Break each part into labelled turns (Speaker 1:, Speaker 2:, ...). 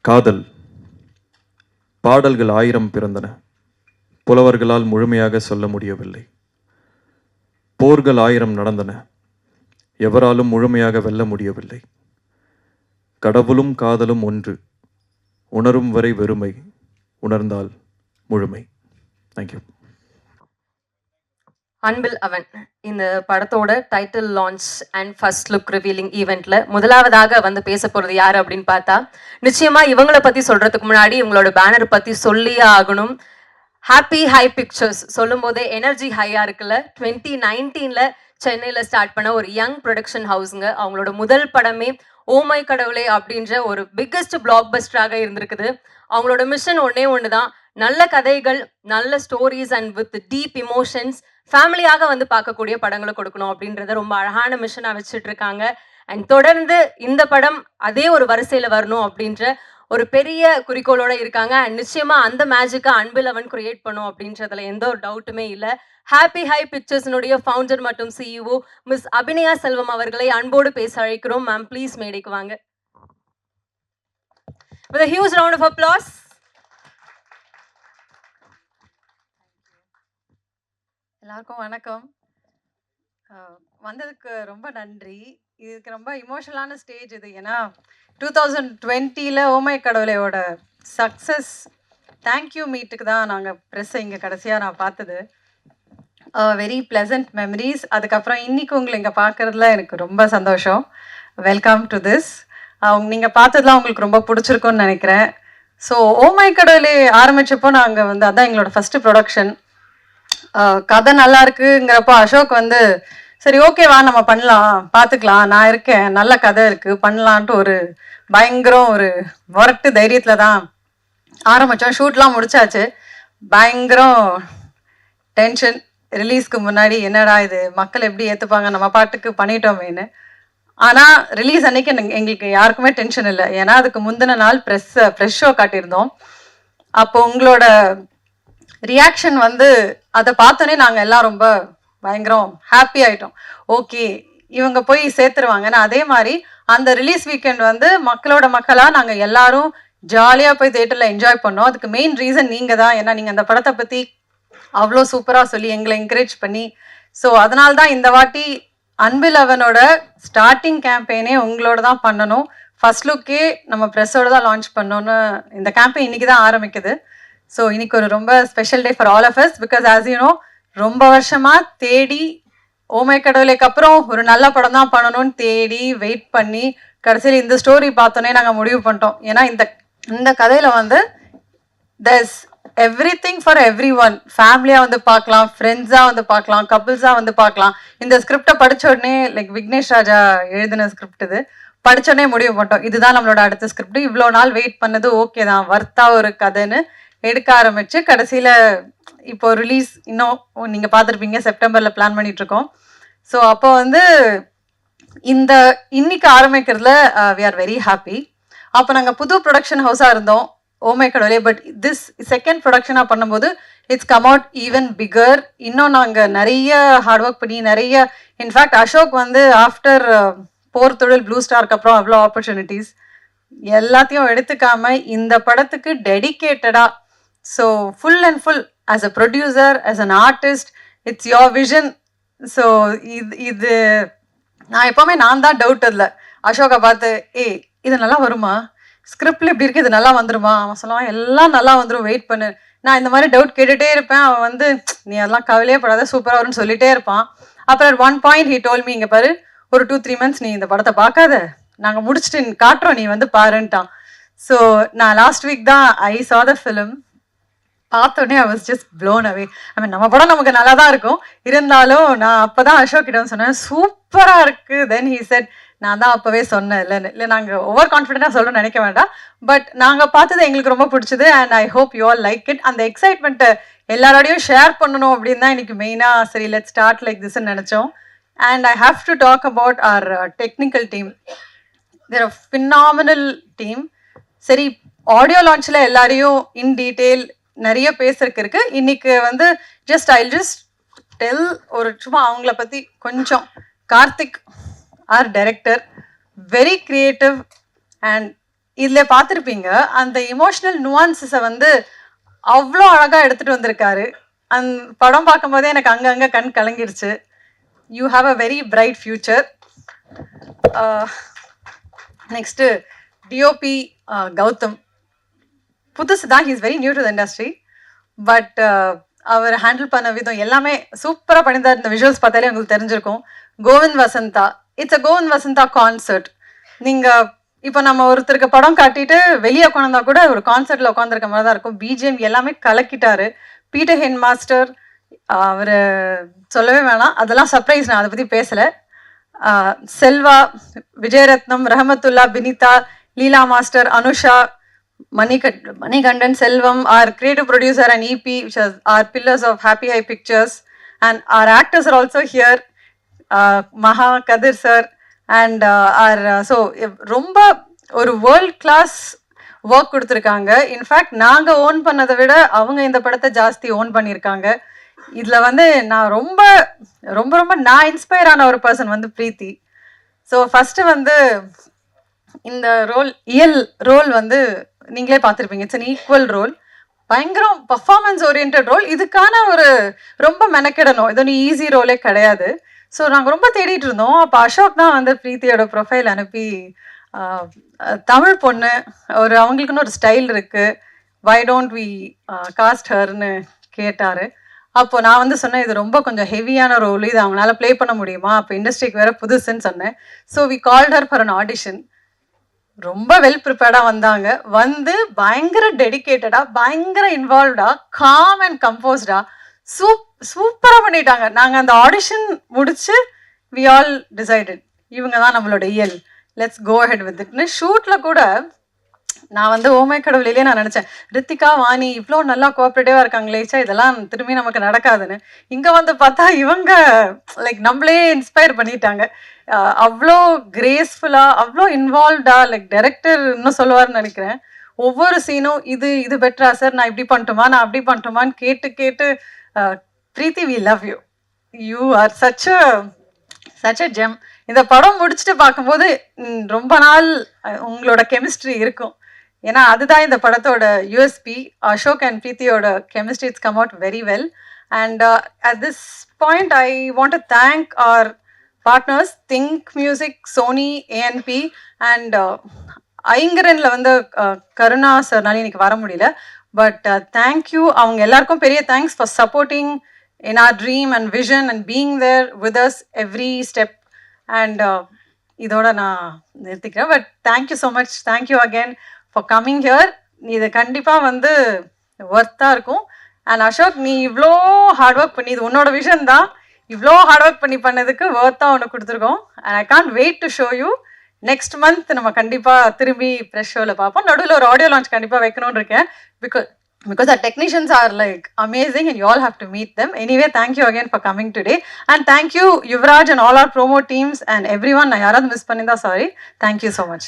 Speaker 1: காதல். பாடல்கள் 1000 பிறந்தன. புலவர்களால் முழுமையாக சொல்ல முடியவில்லை. போர்கள் 1000 நடந்தன. எவராலும் முழுமையாக வெல்ல முடியவில்லை. கடவுளும் காதலும் ஒன்று. உணரும் வரை வெறுமை, உணர்ந்தால் முழுமை. தேங்க்யூ.
Speaker 2: அன்பில் அவன் இந்த படத்தோட title launch and first look revealing ஈவெண்ட்ல முதலாவதாக வந்து பேச போறது யாரு அப்படின்னு பார்த்தா, நிச்சயமா இவங்களை பத்தி சொல்றதுக்கு முன்னாடி இவங்களோட பேனர் பத்தி சொல்லியே ஆகணும். ஹாப்பி ஹை பிக்சர்ஸ் சொல்லும் போதே எனர்ஜி ஹையா இருக்குல்ல. 2019ல சென்னையில ஸ்டார்ட் பண்ண ஒரு யங் ப்ரொடக்ஷன் ஹவுஸுங்க. அவங்களோட முதல் படமே ஓமை கடவுளே அப்படின்ற ஒரு பிக்கஸ்ட் பிளாக் பஸ்டராக இருந்திருக்குது. அவங்களோட மிஷன் ஒன்னே ஒண்ணுதான், நல்ல கதைகள், நல்ல stories and with deep emotions ஃபேமிலியாக வந்து பார்க்கக்கூடிய படங்களை கொடுக்கணும் அப்படின்றத ரொம்ப அழகான மிஷனாக வச்சுட்டு இருக்காங்க. அண்ட் தொடர்ந்து இந்த படம் அதே ஒரு வரிசையில் வரணும் அப்படின்ற ஒரு பெரிய குறிக்கோளோட இருக்காங்க. அண்ட் நிச்சயமா அந்த மேஜிக்கை அன்பில் அவன் கிரியேட் பண்ணும் அப்படின்றதுல எந்த ஒரு டவுட்டுமே இல்லை. ஹாப்பி ஹை பிக்சர்ஸினுடைய ஃபவுண்டர் மற்றும் சிஇஓ மிஸ் அபிநயா செல்வம் அவர்களை அன்போடு பேச அழைக்கிறோம். மேம் ப்ளீஸ் மேடைக்கு வாங்க. With a huge round of applause.
Speaker 3: எல்லாருக்கும் வணக்கம். வந்ததுக்கு ரொம்ப நன்றி. இதுக்கு ரொம்ப இமோஷனலான ஸ்டேஜ் இது. ஏன்னா 2020ல் ஓமை கடவுளையோட சக்ஸஸ் தேங்க்யூ மீட்டுக்கு தான் நாங்கள் ப்ரெஸ்ஸை இங்கே கடைசியாக நான் பார்த்தது. Very pleasant memories. அதுக்கப்புறம் இன்றைக்கி உங்களை இங்கே பார்க்குறதுல எனக்கு ரொம்ப சந்தோஷம். Welcome to this. நீங்கள் பார்த்ததுலாம் உங்களுக்கு ரொம்ப பிடிச்சிருக்குன்னு நினைக்கிறேன். ஸோ ஓமை கடவுளை ஆரம்பித்தப்போ நாங்கள் வந்து அதான் எங்களோட ஃபஸ்ட்டு ப்ரொடக்ஷன். கதை நல்லா இருக்குங்கிறப்போ அசோக் வந்து சரி ஓகேவா நம்ம பண்ணலாம், பார்த்துக்கலாம், நான் இருக்கேன், நல்ல கதை இருக்குது, பண்ணலான்ட்டு ஒரு பயங்கரம் ஒரு வரட்டு தைரியத்தில் தான் ஆரம்பித்தோம். ஷூட்லாம் முடிச்சாச்சு. பயங்கரம் டென்ஷன். ரிலீஸ்க்கு முன்னாடி என்னடா இது மக்கள் எப்படி ஏற்றுப்பாங்க, நம்ம பாட்டுக்கு பண்ணிட்டோமேன்னு. ஆனால் ரிலீஸ் அன்னைக்கு எங்களுக்கு யாருக்குமே டென்ஷன் இல்லை. ஏன்னா அதுக்கு முந்தின நாள் ஃப்ரெஷ் ஷோ காட்டியிருந்தோம். அப்போ உங்களோட ரியாக்ஷன் வந்து அதை பார்த்தோன்னே நாங்கள் எல்லாம் ரொம்ப பயங்கரம் ஹாப்பி ஆகிட்டோம். ஓகே இவங்க போய் சேர்த்துருவாங்கன்னா அதே மாதிரி அந்த ரிலீஸ் வீக்கெண்ட் வந்து மக்களோட மக்களாக நாங்கள் எல்லாரும் ஜாலியாக போய் தேட்டரில் என்ஜாய் பண்ணோம். அதுக்கு மெயின் ரீசன் நீங்கள் தான். ஏன்னா நீங்கள் அந்த படத்தை பற்றி அவ்வளோ சூப்பராக சொல்லி எங்களை என்கரேஜ் பண்ணி, ஸோ அதனால தான் இந்த வாட்டி அன்பில் அவனோட ஸ்டார்டிங் கேம்பெயினே உங்களோட தான் பண்ணணும். ஃபர்ஸ்ட் லுக்கே நம்ம ப்ரெஸ்ஸோட தான் லான்ச் பண்ணோன்னு இந்த கேம்பெயின் இன்றைக்கி தான் ஆரம்பிக்குது. ஸோ இன்னைக்கு ஒரு ரொம்ப special day for all of us. Because as you know ரொம்ப வருஷமாக தேடி ஓமை கடவுளைக்கு அப்புறம் ஒரு நல்ல படம் தான் பண்ணணும்னு தேடி வெயிட் பண்ணி கடைசியில் இந்த ஸ்டோரி பார்த்தோன்னே நாங்கள் முடிவு பண்ணிட்டோம். ஏன்னா இந்த கதையில் வந்து there's everything for every one. ஃபேமிலியாக வந்து பார்க்கலாம், ஃப்ரெண்ட்ஸாக வந்து பார்க்கலாம், கப்புள்ஸாக வந்து பார்க்கலாம். இந்த ஸ்கிரிப்டை படித்த உடனே லைக் விக்னேஷ் ராஜா எழுதின ஸ்கிரிப்ட் இது. படித்தோடனே முடிவு பண்ணிட்டோம் இதுதான் நம்மளோட அடுத்த ஸ்கிரிப்ட். இவ்வளோ நாள் வெயிட் பண்ணது ஓகே தான், வர்த்தா ஒரு கதைன்னு எடுக்க ஆரம்பிச்சு கடைசியில் இப்போ ரிலீஸ் இன்னும் நீங்கள் பார்த்துருப்பீங்க செப்டம்பரில் பிளான் பண்ணிகிட்ருக்கோம். ஸோ அப்போ வந்து இந்த இன்னைக்கு ஆரம்பிக்கிறதுல வி ஆர் வெரி ஹாப்பி. அப்போ நாங்கள் புது ப்ரொடக்ஷன் ஹவுஸாக இருந்தோம் ஓமை கடவுளே. பட் திஸ் செகண்ட் ப்ரொடக்ஷனாக பண்ணும்போது it's come out even bigger. இன்னும் நாங்கள் நிறைய ஹார்ட் ஒர்க் பண்ணி நிறைய இன்ஃபேக்ட் அசோக் வந்து ஆஃப்டர் போர் தொழில் ப்ளூ ஸ்டாருக்கு அப்புறம் அவ்வளோ ஆப்பர்ச்சுனிட்டிஸ் எல்லாத்தையும் எடுத்துக்காம இந்த படத்துக்கு டெடிக்கேட்டடாக, so full and full as a producer, as an artist, it's your vision. So இது நான் எப்போவுமே நான் தான் டவுட் இல்லை. அசோகை பார்த்து இது நல்லா வருமா, ஸ்கிரிப்டில் இப்படி இருக்குது, இது நல்லா வந்துருமா, அவன் சொல்லுவான் எல்லாம் நல்லா வந்துடும், வெயிட் பண்ணு. நான் இந்த மாதிரி டவுட் கேட்டுகிட்டே இருப்பேன். அவன் வந்து நீ அதெல்லாம் கவலையே படாத, சூப்பராக வரும்னு சொல்லிகிட்டே இருப்பான். அப்புறம் one point he told me, இங்கே பாரு ஒரு 2-3 months நீ இந்த படத்தை பார்க்காத, நாங்கள் முடிச்சுட்டு காட்டுறோம், நீ வந்து பாருன்ட்டான். ஸோ நான் லாஸ்ட் வீக் தான் ஐ saw the film. பார்த்தோன்னே I was just blown away. I mean நம்ம படம் நமக்கு நல்லா தான் இருக்கும், இருந்தாலும் நான் அப்போ தான் அசோக் கிட்ட சொன்னேன் சூப்பராக இருக்குது. தென் ஹீ செட் நான் தான் அப்போவே சொன்னேன் இல்லை நாங்கள் ஓவர் கான்ஃபிடென்ட்டாக சொல்கிறோன்னு நினைக்க வேண்டாம், பட் நாங்கள் பார்த்தது எங்களுக்கு ரொம்ப பிடிச்சது. And I hope you all like it. அந்த எக்ஸைட்மெண்ட்டை எல்லாரோடையும் ஷேர் பண்ணணும் அப்படின்னு தான் இன்றைக்கி மெயினாக சரி லெட் ஸ்டார்ட் லைக் திஸ்ன்னு நினச்சோம். And I have to talk about our technical team. There a phenomenal team. சரி ஆடியோ லான்ச்சில் எல்லாரையும் இன் டீட்டெயில் நிறைய பேசுறதுக்கு இருக்கு. இன்னைக்கு வந்து ஐ ஜஸ்ட் டெல் ஒரு சும்மா அவங்கள பற்றி கொஞ்சம். Karthik are director, very creative and இதில் பார்த்துருப்பீங்க அந்த இமோஷனல் நுவான்சஸை வந்து அவ்வளோ அழகாக எடுத்துகிட்டு வந்திருக்காரு. அந்த படம் பார்க்கும்போதே எனக்கு அங்கங்கே கண் கலங்கிடுச்சு. You have a very bright future. Next DOP Gautham. புதுசு தான், he's very new to the industry. But அவர் ஹேண்டில் பண்ண விதம் எல்லாமே சூப்பராக பண்ணியிருந்தார். இந்த விஷுவல்ஸ் பார்த்தாலே உங்களுக்கு தெரிஞ்சிருக்கும். Kovind Vasantha, it's a Kovind Vasantha concert. நீங்கள் இப்போ நம்ம ஒருத்தருக்கு படம் காட்டிட்டு வெளியே உட்காந்தா கூட ஒரு கான்சர்ட்டில் உட்காந்துருக்க மாதிரி தான் இருக்கும். பிஜிஎம் எல்லாமே கலக்கிட்டாரு. பீட்டர் ஹென் மாஸ்டர் அவர் சொல்லவே வேணாம், அதெல்லாம் சர்ப்ரைஸ். நான் அதை பற்றி பேசலை. Selva, Vijayaratnam, Rahmathullah, Binitha, Leela master, Anusha, Manikandan Selvam, our creative producer and EP, which are pillars of Happy High Pictures, and our actors are also here, Maha, Kadir sir, and so ரொம்ப ஒரு வேர்ல்ட் கிளாஸ் ஒர்க் கொடுத்துருக்காங்க. இன்ஃபேக்ட் நாங்கள் own பண்ணதை விட அவங்க இந்த படத்தை ஜாஸ்தி ஓன் பண்ணியிருக்காங்க. இதில் வந்து நான் ரொம்ப ரொம்ப ரொம்ப நான் இன்ஸ்பயர் ஆன ஒரு பர்சன் வந்து பிரீத்தி. ஸோ ஃபஸ்ட்டு வந்து இந்த ரோல் வந்து நீங்களே பார்த்துருப்பீங்க. It's an equal role. பயங்கரம் பர்ஃபார்மன்ஸ் ஓரியன்ட் ரோல். இதுக்கான ஒரு ரொம்ப மெனக்கிடணும், இது ஒன்று ஈஸி ரோலே கிடையாது. ஸோ நாங்கள் ரொம்ப தேடிட்டு இருந்தோம். அப்போ அசோக் தான் வந்து பிரீத்தியோட ப்ரொஃபைல் அனுப்பி தமிழ் பொண்ணு அவங்களுக்குன்னு ஒரு ஸ்டைல் இருக்குது, வை டோன்ட் வி காஸ்ட் ஹர்னு கேட்டார். அப்போது நான் வந்து சொன்னேன், இது ரொம்ப கொஞ்சம் ஹெவியான ரோல், இது அவங்களால ப்ளே பண்ண முடியுமா? அப்போ இண்டஸ்ட்ரிக்கு வேறு புதுசுன்னு சொன்னேன். So we called her for an audition. ரொம்ப வெல் ப்ரிப்பேர்டாக வந்தாங்க. வந்து பயங்கர டெடிக்கேட்டடாக, பயங்கர இன்வால்வ்டாக, காம் அண்ட் கம்போஸ்டாக சூப்பராக பண்ணிட்டாங்க. நாங்கள் அந்த ஆடிஷன் முடிச்சு வி ஆல் டிசைடட் இவங்க தான் நம்மளோட லெட்ஸ் கோ அஹெட் வித் இட்னு. ஷூட்டில் கூட நான் வந்து ஓமை கடவுளிலே நான் நினச்சேன், ரித்திகா, வாணி இவ்வளோ நல்லா கோஆப்ரேட்டிவாக இருக்காங்களேச்சா, இதெல்லாம் திரும்பி நமக்கு நடக்காதுன்னு. இங்கே வந்து பார்த்தா இவங்க லைக் நம்மளே இன்ஸ்பயர் பண்ணிட்டாங்க. அவ்வளோ கிரேஸ்ஃபுல்லாக, அவ்வளோ இன்வால்வ்டாக, லைக் டைரக்டர் இன்னும் சொல்லுவார்னு நினைக்கிறேன். ஒவ்வொரு சீனும் இது பெட்டரா சார், நான் இப்படி பண்ணட்டுமா, நான் அப்படி பண்ணட்டுமான்னு கேட்டு Preethi, we love you, you are such a gem. இந்த படம் முடிச்சுட்டு பார்க்கும்போது ரொம்ப நாள் உங்களோட கெமிஸ்ட்ரி இருக்கும். ஏன்னா அதுதான் இந்த படத்தோட யூஎஸ்பி. அசோக் அண்ட் பிரீத்தியோட chemistry it's come out very well. And at this point I want to thank our partners, Think Music, Sony, ANP and ஐங்கரனில் வந்து கருணா சார்னால இன்னைக்கு வர முடியல. பட் தேங்க்யூ, அவங்க எல்லாருக்கும் பெரிய thanks for supporting in our dream and vision and being there with us every step. And இதோட நான் நிறுத்திக்கிறேன். But thank you so much, thank you again for coming here. இது கண்டிப்பாக வந்து ஒர்த்தாக இருக்கும். அண்ட் அசோக், நீ இவ்வளோ ஹார்ட் ஒர்க் பண்ணி, இது உன்னோட விஷன் தான், இவ்வளோ ஹார்ட் ஒர்க் பண்ணதுக்கு ஒர்த்தாக ஒன்று கொடுத்துருக்கோம். And I can't wait to show you. Next month நம்ம கண்டிப்பாக திரும்பி ப்ரெஷ் ஷோவில் பார்ப்போம். நடுவில் ஒரு ஆடியோ லான்ச் கண்டிப்பாக வைக்கணும்னு இருக்கேன். Because our technicians are like amazing and you all have to meet them. Anyway, thank you again for coming today. And thank you, Yuvraj and all our promo teams and everyone. I yaradhu miss panninda, sorry. Thank you so much.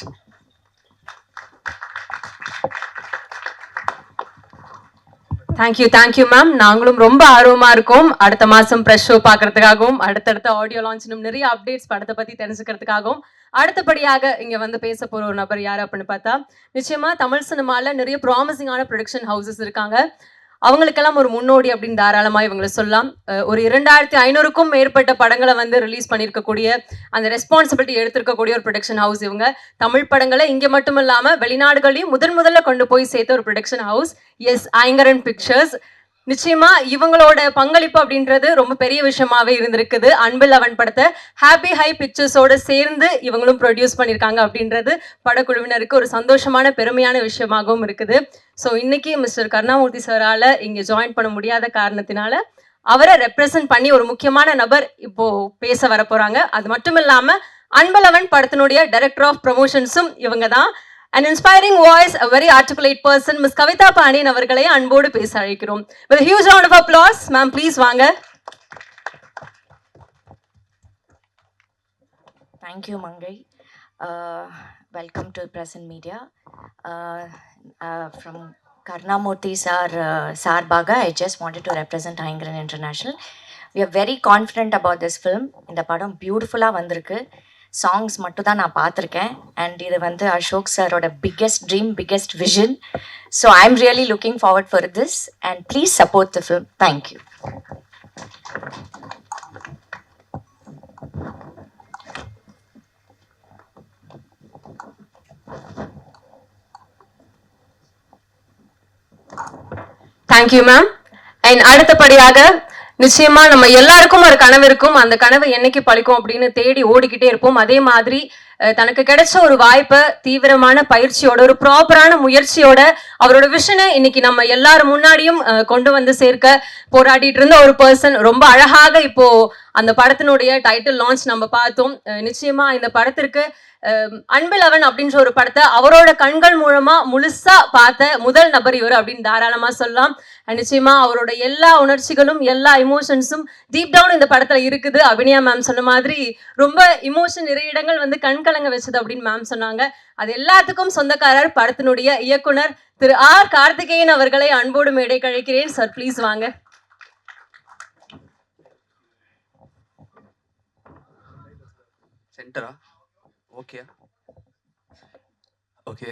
Speaker 2: Thank you ma'am. நாங்களும் ரொம்ப ஆர்வமா இருக்கோம் அடுத்த மாசம் brush show பார்க்கறதுக்காகவும், அடுத்தடுத்த audio launch நிறைய updates படத்தை பத்தி தெரிஞ்சுக்கிறதுக்காகவும். அடுத்தபடியாக இங்க வந்து பேச போற ஒரு நபர் யாரு அப்படின்னு பார்த்தா, நிச்சயமா தமிழ் சினிமால நிறைய ப்ராமிசிங்கான ப்ரொடக்ஷன் ஹவுசஸ் இருக்காங்க. அவங்களுக்கெல்லாம் ஒரு முன்னோடி அப்படின்னு தாராளமாக இவங்களை சொல்லலாம். ஒரு 2500க்கும் மேற்பட்ட படங்களை வந்து ரிலீஸ் பண்ணியிருக்கக்கூடிய அந்த ரெஸ்பான்சிபிலிட்டி எடுத்திருக்கக்கூடிய ஒரு ப்ரொடக்ஷன் ஹவுஸ் இவங்க. தமிழ் படங்களை இங்கே மட்டும் இல்லாமல் வெளிநாடுகளையும் முதல்ல கொண்டு போய் சேர்த்த ஒரு ப்ரொடக்ஷன் ஹவுஸ் ஐங்கரன் பிக்சர்ஸ். நிச்சயமா இவங்களோட பங்களிப்பு அப்படின்றது ரொம்ப பெரிய விஷயமாவே இருந்திருக்குது. அன்பில் அவன் படத்தை ஹாப்பி ஹை பிக்சர்ஸோட சேர்ந்து இவங்களும் ப்ரொடியூஸ் பண்ணியிருக்காங்க அப்படின்றது படக்குழுவினருக்கு ஒரு சந்தோஷமான பெருமையான விஷயமாகவும் இருக்குது. ஸோ இன்னைக்கு மிஸ்டர் கருணாமூர்த்தி சாரால் இங்கே ஜாயின் பண்ண முடியாத காரணத்தினால அவரை ரெப்ரசன்ட் பண்ணி ஒரு முக்கியமான நபர் இப்போ பேச வர போறாங்க. அது மட்டும் இல்லாம அன்பில் அவன் படத்தினுடைய டைரக்டர் ஆஃப் ப்ரமோஷன்ஸும் இவங்க தான். An inspiring voice, a very articulate person, Ms. Kavitha Pandiyan அவர்களை அன்போடு பேச அழைக்கிறோம். With a huge round of applause, ma'am, please வாங்க.
Speaker 4: Thank you, Mangai. Welcome to present media. From Karnamurthy sir, Sarbaga, I just wanted to represent Aingaran International. We are very confident about this film. இந்த படம் பியூட்டிஃபுல்லாக வந்திருக்கு. Songs மட்டும் தான் நான் பார்த்துருக்கேன். And இது வந்து அசோக் சாரோட biggest dream, biggest vision. So I am really looking forward for this and please support the film. Thank you.
Speaker 2: Thank you ma'am. And அடுத்தபடியாக நிச்சயமா நம்ம எல்லாருக்கும் ஒரு கனவு இருக்கும். அந்த கனவு என்னைக்கு பழிக்கும் அப்படின்னு தேடி ஓடிக்கிட்டே இருப்போம். அதே மாதிரி தனக்கு கிடைச்ச ஒரு வாய்ப்பை தீவிரமான பயிற்சியோட, ஒரு ப்ராப்பரான முயற்சியோட அவரோட விஷனை இன்னைக்கு நம்ம எல்லாரும் முன்னாடியும் கொண்டு வந்து சேர்க்க போராடிட்டு இருந்த ஒரு பர்சன் ரொம்ப அழகாக இப்போ அந்த படத்தினுடைய டைட்டில் லான்ச் நம்ம பார்த்தோம். நிச்சயமா இந்த படத்திற்கு அன்பிலவன் அப்படின்ற ஒரு படத்தை அவரோட கண்கள் மூலமா முழுசா பார்த்த முதல் நபர் இவர் அப்படின்னு தாராளமா சொல்லலாம். நிச்சயமா அவரோட எல்லா உணர்ச்சிகளும், எல்லா இமோஷன்ஸும் டீப் டவுன் இந்த படத்துல இருக்குது. அபினியா மேம் சொன்ன மாதிரி ரொம்ப இமோஷன் நிறைய இடங்கள் வந்து கண்கலங்க வச்சது அப்படின்னு மேம் சொன்னாங்க. அது எல்லாத்துக்கும் சொந்தக்காரர் படத்தினுடைய இயக்குனர் திரு ஆர் கார்த்திகேயன் அவர்களை அன்போடு மேடை கழிக்கிறேன். சார் ப்ளீஸ் வாங்க.
Speaker 5: சென்டரா? Okay okay.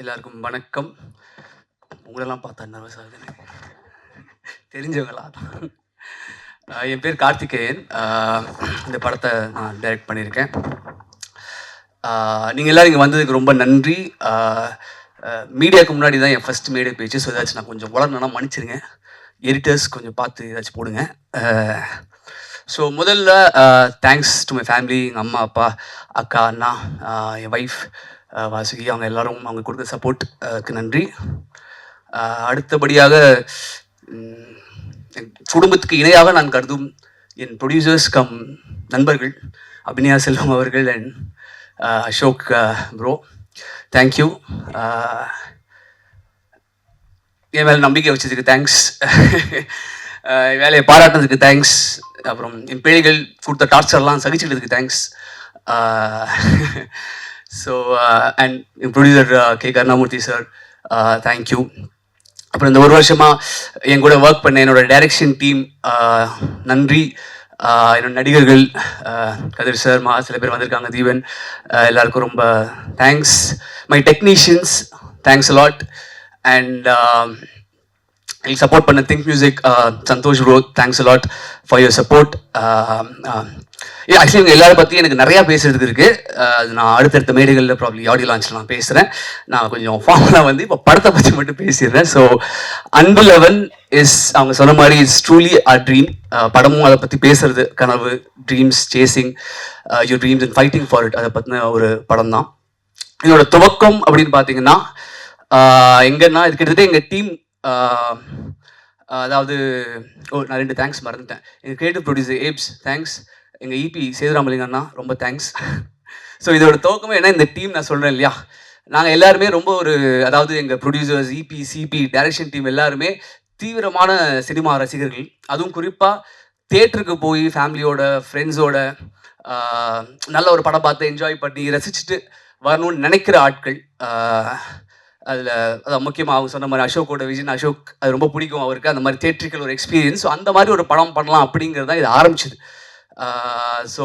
Speaker 5: எல்லாருக்கும் வணக்கம். உங்களெல்லாம் பார்த்தா நர்வஸ் ஆகுது, தெரிஞ்சவங்களா தான். என் பேர் கார்த்திகேயன். இந்த படத்தை நான் டைரக்ட் பண்ணியிருக்கேன். நீங்கள் எல்லோரும் இங்கே வந்ததுக்கு ரொம்ப நன்றி. மீடியாவுக்கு முன்னாடி தான் என் ஃபஸ்ட் மேடை பேச்சு. ஸோ ஏதாச்சும் நான் கொஞ்சம் வளரணும்னா மன்னிச்சிருங்க. எடிட்டர்ஸ் கொஞ்சம் பார்த்து ஏதாச்சும் போடுங்க. ஸோ முதல்ல தேங்க்ஸ் டு மை ஃபேமிலி, எங்கள் அம்மா அப்பா, அக்கா, அண்ணா, என் ஒய்ஃப் வாசுகி, அவங்க எல்லோரும் அவங்க கொடுத்த சப்போர்ட்டுக்கு நன்றி. அடுத்தபடியாக என் குடும்பத்துக்கு இணையாக நான் கருதும் என் ப்ரொடியூசர்ஸ் கம் நண்பர்கள் அபிநயா செல்வம் அவர்கள் அண்ட் அசோக் ப்ரோ, தேங்க்யூ. என் மேலே நம்பிக்கை வச்சதுக்கு தேங்க்ஸ். வேலையை பாராட்டினதுக்கு தேங்க்ஸ். அப்புறம் என் பிள்ளைகள் கொடுத்த டார்ச்சர்லாம் சகிச்சுக்கிறதுக்கு தேங்க்ஸ். ஸோ அண்ட் என் producer K Karunamoorthy sir, thank you. அப்புறம் இந்த ஒரு வருஷமாக என் கூட ஒர்க் பண்ண என்னோடய டைரக்ஷன் டீம் நன்றி. என்னோட நடிகர்கள் கதிர் சார், சில பேர் வந்திருக்காங்க, தீவன், எல்லாருக்கும் ரொம்ப thanks. My technicians, thanks a lot. And எனக்கு சப்போர்ட் பண்ண Think Music Santhosh bro, thanks a lot for your support. Actually இவங்க எல்லாரும் பற்றி எனக்கு நிறையா பேசுறதுக்கு இருக்குது. அது நான் அடுத்தடுத்த மேடைகளில் ப்ராப்ளி ஆடியோ லான்ச்சில் நான் பேசுகிறேன். நான் கொஞ்சம் ஃபார்மலாக வந்து இப்போ படத்தை பற்றி மட்டும் பேசிடுறேன். ஸோ அன்பிலவன் இஸ், அவங்க சொன்ன மாதிரி, இஸ் ட்ரூலி அ ட்ரீம். படமும் அதை பற்றி பேசுறது, கனவு, dreams, chasing your dreams and fighting for it, அதை பற்றின ஒரு படம் தான். இதோட துவக்கம் அப்படின்னு பார்த்தீங்கன்னா எங்கன்னா, இது கிட்டத்தட்ட எங்கள் டீம், அதாவது நான் 2 தேங்க்ஸ் மறந்துட்டேன். எங்கள் கிரியேட்டிவ் ப்ரொடியூசர் ஏப்ஸ், தேங்க்ஸ். எங்கள் இபி சேதுராமலிங்கண்ணா, ரொம்ப தேங்க்ஸ். ஸோ இதோட துவக்கமே என்ன, இந்த டீம் நான் சொல்கிறேன் இல்லையா, நாங்கள் எல்லாருமே ரொம்ப ஒரு, அதாவது எங்கள் ப்ரொடியூசர்ஸ், இபி, சிபி, டைரக்ஷன் டீம் எல்லாருமே தீவிரமான சினிமா ரசிகர்கள். அதுவும் குறிப்பாக தியேட்டருக்கு போய் ஃபேமிலியோட, ஃப்ரெண்ட்ஸோட நல்ல ஒரு படம் பார்த்து என்ஜாய் பண்ணி ரசிச்சுட்டு வரணும்னு நினைக்கிற ஆட்கள். அதில் அதான் முக்கியமாக அவங்க சொன்ன மாதிரி அசோக்கோட விஷன், அசோக் அது ரொம்ப பிடிக்கும் அவருக்கு, அந்த மாதிரி தியேட்ரிக்கல் ஒரு எக்ஸ்பீரியன்ஸ். ஸோ அந்த மாதிரி ஒரு படம் பண்ணலாம் அப்படிங்கிறது தான் இது ஆரம்பிச்சுது. ஸோ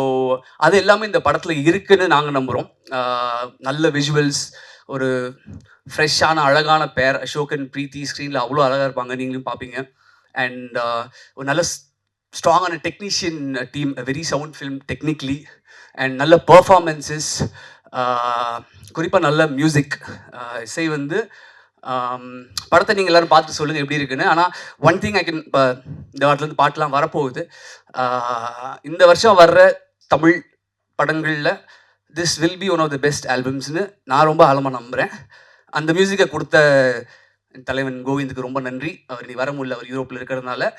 Speaker 5: அது எல்லாமே இந்த படத்தில் இருக்குன்னு நாங்கள் நம்புகிறோம். நல்ல விஷுவல்ஸ், ஒரு ஃப்ரெஷ்ஷான அழகான பேர் அசோக் அண்ட் பிரீத்தி, ஸ்க்ரீனில் அவ்வளோ அழகாக இருப்பாங்க, நீங்களும் பார்ப்பீங்க. அண்ட் ஒரு நல்ல ஸ்ட்ராங்கான technician team, very sound film technically, and நல்ல பர்ஃபார்மன்ஸஸ், குறிப்பாக நல்ல மியூசிக், இசை வந்து படத்தை நீங்கள் எல்லோரும் பார்த்து சொல்லுங்கள் எப்படி இருக்குன்னு. ஆனால் ஒன் திங் ஐ கேன், இப்போ இந்த வாரத்துலேருந்து பாட்டெலாம் வரப்போகுது. இந்த வருஷம் வர்ற தமிழ் படங்களில் this will be one of the best ஆல்பம்ஸ்னு நான் ரொம்ப ஆழமாக நம்புகிறேன். அந்த மியூசிக்கை கொடுத்த தலைவன் கோவிந்துக்கு ரொம்ப நன்றி. அவர் நீ வர முடியல, அவர் யூரோப்பில் இருக்கிறதுனால.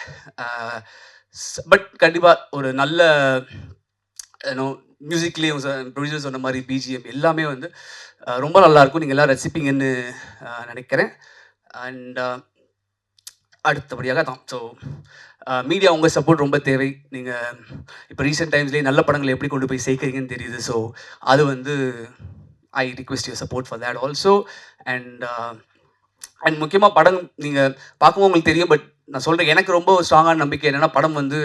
Speaker 5: பட் கண்டிப்பாக ஒரு நல்ல மியூசிக்லேயும் ப்ரொடியூசர் சொன்ன மாதிரி பிஜிஎம் எல்லாமே வந்து ரொம்ப நல்லாயிருக்கும். நீங்கள் எல்லோரும் ரசிப்பீங்கன்னு நினைக்கிறேன். அண்ட் அடுத்தபடியாக தான், ஸோ மீடியா உங்கள் சப்போர்ட் ரொம்ப தேவை. நீங்கள் இப்போ ரீசெண்ட் டைம்ஸ்லேயே நல்ல படங்களை எப்படி கொண்டு போய் சேர்க்குறீங்கன்னு தெரியுது. ஸோ அது வந்து I request your support for that also. And முக்கியமாக படம் நீங்கள் பார்க்கும்போது உங்களுக்கு தெரியும், பட் நான் சொல்கிறேன், எனக்கு ரொம்ப ஸ்ட்ராங்கான நம்பிக்கை என்னென்னா, படம் வந்து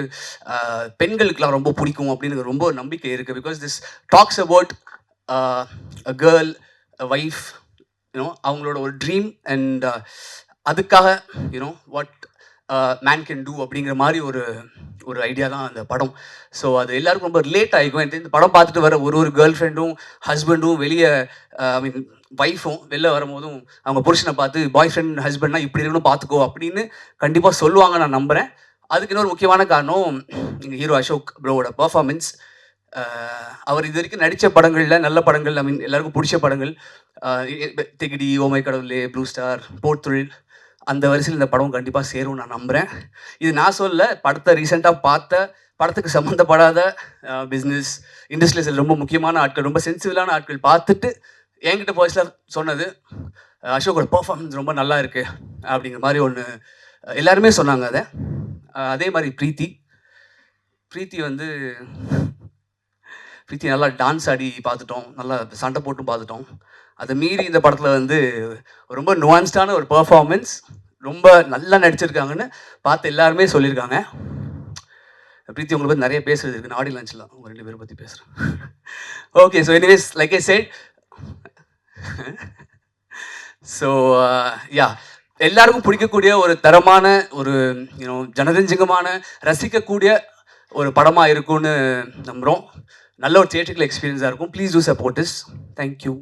Speaker 5: பெண்களுக்கெலாம் ரொம்ப பிடிக்கும் அப்படின்னு எனக்கு ரொம்ப நம்பிக்கை இருக்குது. Because this talks about a girl, a wife, you know, அவங்களோட ஒரு ட்ரீம் அண்ட் அதுக்காக you know what man can do அப்படிங்கிற மாதிரி ஒரு ஐடியா தான் அந்த படம். ஸோ அது எல்லாருக்கும் ரொம்ப ரிலேட் ஆகிக்கும். இந்த படம் பார்த்துட்டு வர ஒரு கேர்ள் ஃப்ரெண்டும் ஹஸ்பண்டும் வெளியே, ஐ மீன் ஒய்ஃபும் வெளில வரும்போதும் அவங்க புருஷனை பார்த்து பாய் ஃப்ரெண்ட் ஹஸ்பண்ட்னா இப்படி இருக்கணும் பார்த்துக்கோ அப்படின்னு கண்டிப்பாக சொல்லுவாங்க, நான் நம்புகிறேன். அதுக்கு இன்னொரு முக்கியமான காரணம் எங்கள் ஹீரோ அசோக் ப்ரோவோட பர்ஃபார்மன்ஸ். அவர் இது வரைக்கும் நடித்த படங்களில் நல்ல படங்கள், ஐ மீன் எல்லாருக்கும் பிடிச்ச படங்கள், திகிடி, ஓமை கடவுளே, ப்ளூ ஸ்டார், போர்த்தொழில், அந்த வரிசையில் இந்த படம் கண்டிப்பாக சேரும் நான் நம்புகிறேன். இது நான் சொல்ல, படத்தை ரீசெண்டாக பார்த்த, படத்துக்கு சம்மந்தப்படாத பிஸ்னஸ் இண்டஸ்ட்ரியில் ரொம்ப முக்கியமான ஆட்கள், ரொம்ப சென்சிபிளான ஆட்கள் பார்த்துட்டு என்கிட்ட வாய்ஸில் சொன்னது, அசோக்கோட பர்ஃபார்மன்ஸ் ரொம்ப நல்லா இருக்குது அப்படிங்கிற மாதிரி ஒன்று எல்லாருமே சொன்னாங்க. அதே மாதிரி பிரீத்தி வந்து பிரீத்தி நல்லா டான்ஸ் ஆடி பார்த்துட்டோம், நல்லா சண்டை போட்டும் பார்த்துட்டோம். அதை மீறி இந்த படத்தில் வந்து ரொம்ப நுவான்ஸ்டான ஒரு பர்ஃபார்மன்ஸ், ரொம்ப நல்லா நடிச்சிருக்காங்கன்னு பார்த்து எல்லாருமே சொல்லியிருக்காங்க. பிரீத்தி உங்களை பற்றி நிறைய பேசுறது இருக்குது, ஆடியோ லான்ச்சில் உங்கள் 2 பேரை பற்றி பேசுகிறேன். Okay, so anyways like I set, so yeah, எல்லாருக்கும் பிடிக்கக்கூடிய ஒரு தரமான, ஒரு யூனோ ஜனரஞ்சகமான, ரசிக்கக்கூடிய ஒரு படமாக இருக்கும்னு நம்புகிறோம். நல்ல ஒரு தியேட்டரிக்கல் எக்ஸ்பீரியன்ஸாக இருக்கும். Please do support this. Thank you.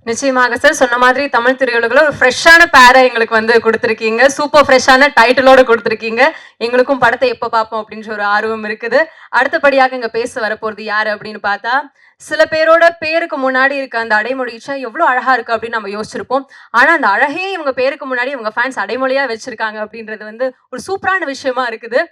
Speaker 2: நிச்சயமாக சார், சொன்ன மாதிரி தமிழ் திரையுலகில் ஒரு ஃப்ரெஷ்ஷான பேரை எங்களுக்கு வந்து கொடுத்துருக்கீங்க, சூப்பர் ஃப்ரெஷ்ஷான டைட்டிலோடு கொடுத்துருக்கீங்க. எங்களுக்கும் படத்தை எப்போ பார்ப்போம் அப்படின்ற ஒரு ஆர்வம் இருக்குது. அடுத்தபடியாக இங்கே பேச வரப்போகிறது யார் அப்படின்னு பார்த்தா, சில பேரோட பேருக்கு முன்னாடி இருக்க அந்த அடைமொழிச்சா எவ்வளோ அழகாக இருக்குது அப்படின்னு நம்ம யோசிச்சிருப்போம். ஆனால் அந்த அழகே இவங்க பேருக்கு முன்னாடி இவங்க ஃபேன்ஸ் அடைமொழியாக வச்சுருக்காங்க அப்படின்றது வந்து ஒரு சூப்பரான விஷயமா இருக்குது.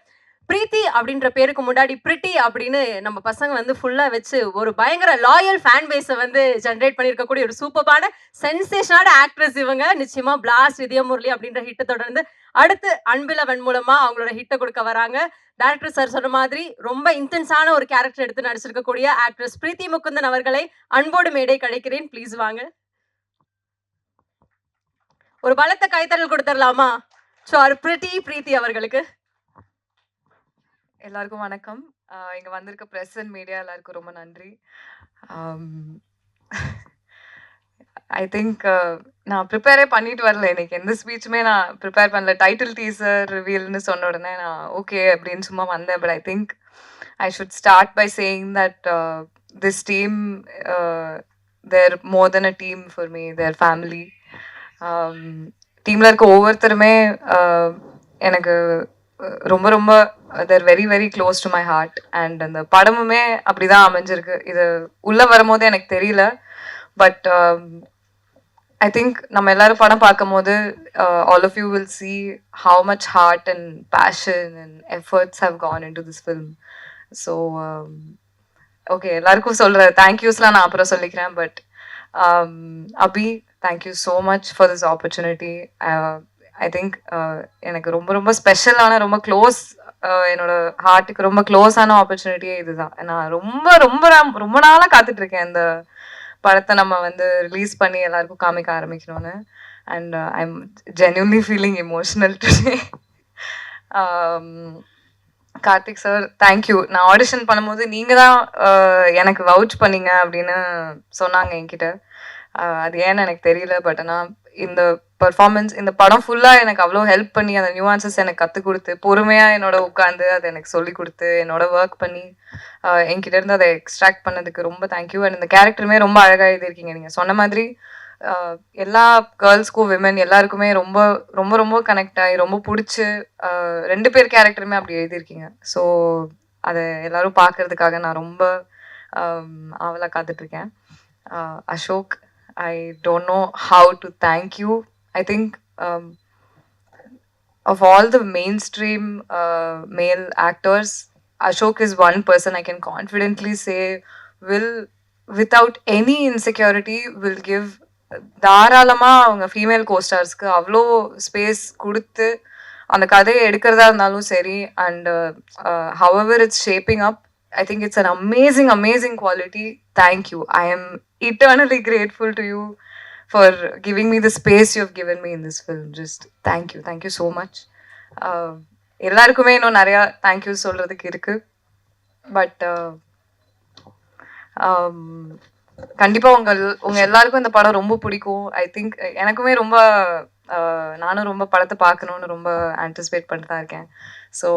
Speaker 2: பிரீத்தி அப்படின்ற பேருக்கு முன்னாடி பிரிட்டி அப்படின்னு நம்ம பசங்க வந்து ஃபுல்லா வச்சு ஒரு பயங்கர லாயல் ஃபேன் பேஸை வந்து ஜென்ரேட் பண்ணியிருக்கக்கூடிய ஒரு சூப்பரான சென்சேஷனான ஆக்ட்ரஸ் இவங்க. நிச்சயமா பிளாஸ்ட், இதயமுரளி அப்படின்ற ஹிட்டை தொடர்ந்து அடுத்து அன்பிலவன் மூலமா அவங்களோட ஹிட்டை கொடுக்க வராங்க. டைரக்டர் சார் சொன்ன மாதிரி ரொம்ப இன்டென்ஸான ஒரு கேரக்டர் எடுத்து நடிச்சிருக்கக்கூடிய ஆக்ட்ரஸ் பிரீத்தி முகுந்தன் அவர்களை அன்போடு மேடை கழிக்கிறேன். ப்ளீஸ் வாங்க. ஒரு பலத்த கைத்தறல் கொடுத்துடலாமா? ஸோ பிரீத்தி அவர்களுக்கு.
Speaker 6: எல்லாருக்கும் வணக்கம். இங்கே வந்திருக்க ப்ரெஸ் அண்ட் மீடியா எல்லாருக்கும் ரொம்ப நன்றி. ஐ திங்க் நான் ப்ரிப்பேரே பண்ணிட்டு வரல, இன்னைக்கு எந்த ஸ்பீச்சுமே நான் ப்ரிப்பேர் பண்ணல. டைட்டில் டீசர் ரிவீல்னு சொன்ன உடனே நான் ஓகே அப்படின்னு சும்மா வந்தேன். But I think I should start by saying that this team, they're more than a team for me, they're family. டீமில் இருக்க ஒவ்வொருத்தருமே எனக்கு ரொம்ப ரொம்ப they're very very close to my heart. And அந்த படமுமே அப்படிதான் அமைஞ்சிருக்கு. இது உள்ளே வரும்போது எனக்கு தெரியல, பட் ஐ திங்க் நம்ம எல்லாரும் படம் பார்க்கும் போது all of you will see how much heart and passion and efforts have gone into this film. So okay, எல்லாருக்கும் சொல்கிற தேங்க்யூஸ்லாம் நான் அப்புறம் சொல்லிக்கிறேன். But Abhi, thank you so much for this opportunity. I think எனக்கு ரொம்ப ரொம்ப ஸ்பெஷலான, ரொம்ப க்ளோஸ், என்னோட ஹார்ட்டுக்கு ரொம்ப க்ளோஸான ஆப்பர்ச்சுனிட்டியே இதுதான். நான் ரொம்ப ரொம்ப ரொம்ப நாளாக காத்துட்ருக்கேன் இந்த படத்தை நம்ம வந்து ரிலீஸ் பண்ணி எல்லாருக்கும் காமிக்க ஆரம்பிக்கணும்னு. And I am genuinely feeling emotional today. Karthik sir, thank you. நான் ஆடிஷன் பண்ணும்போது நீங்கள் தான் எனக்கு வவுச் பண்ணீங்க அப்படின்னு சொன்னாங்க என்கிட்ட. அது ஏன்னு எனக்கு தெரியல, பட் ஆனால் இந்த பர்ஃபார்மன்ஸ், இந்த படம் ஃபுல்லாக எனக்கு அவ்வளோ ஹெல்ப் பண்ணி அந்த நியூஆன்சஸ் எனக்கு கற்றுக் கொடுத்து, பொறுமையாக என்னோட உட்காந்து அதை எனக்கு சொல்லி கொடுத்து, என்னோட ஒர்க் பண்ணி என்கிட்ட இருந்து அதை எக்ஸ்ட்ராக்ட் பண்ணதுக்கு ரொம்ப தேங்க்யூ. அண்ட் இந்த கேரக்டருமே ரொம்ப அழகாக எழுதியிருக்கீங்க. நீங்கள் சொன்ன மாதிரி எல்லா கேர்ள்ஸ்க்கும், விமன் எல்லாருக்குமே ரொம்ப ரொம்ப ரொம்ப கனெக்ட் ஆகி ரொம்ப பிடிச்சி 2 பேர் கேரக்டருமே அப்படி எழுதியிருக்கீங்க. ஸோ அதை எல்லோரும் பார்க்குறதுக்காக நான் ரொம்ப ஆவலாக காத்துட்ருக்கேன். Ashok, I don't know how to thank you. I think of all the mainstream male actors, Ashok is one person I can confidently say will, without any insecurity, will give தாராளமாக அவங்க ஃபீமேல் கோஸ்டார்ஸ்க்கு அவ்வளோ space கொடுத்து அந்த கதையை எடுக்கிறதா இருந்தாலும் சரி. And however it's shaping up, I think it's an amazing quality. Thank you. I am eternally grateful to you for giving me the space you've given me in this film. Just thank you so much. எல்லாருக்குமே இன்னும் நிறையா thank you சொல்கிறதுக்கு இருக்குது. But கண்டிப்பாக உங்கள் எல்லாருக்கும் இந்த படம் ரொம்ப பிடிக்கும். ஐ திங்க் எனக்குமே ரொம்ப நானும் ரொம்ப படத்தை பார்க்கணுன்னு ரொம்ப ஆன்டிசிபேட் பண்ணிட்டு தான் இருக்கேன். ஸோ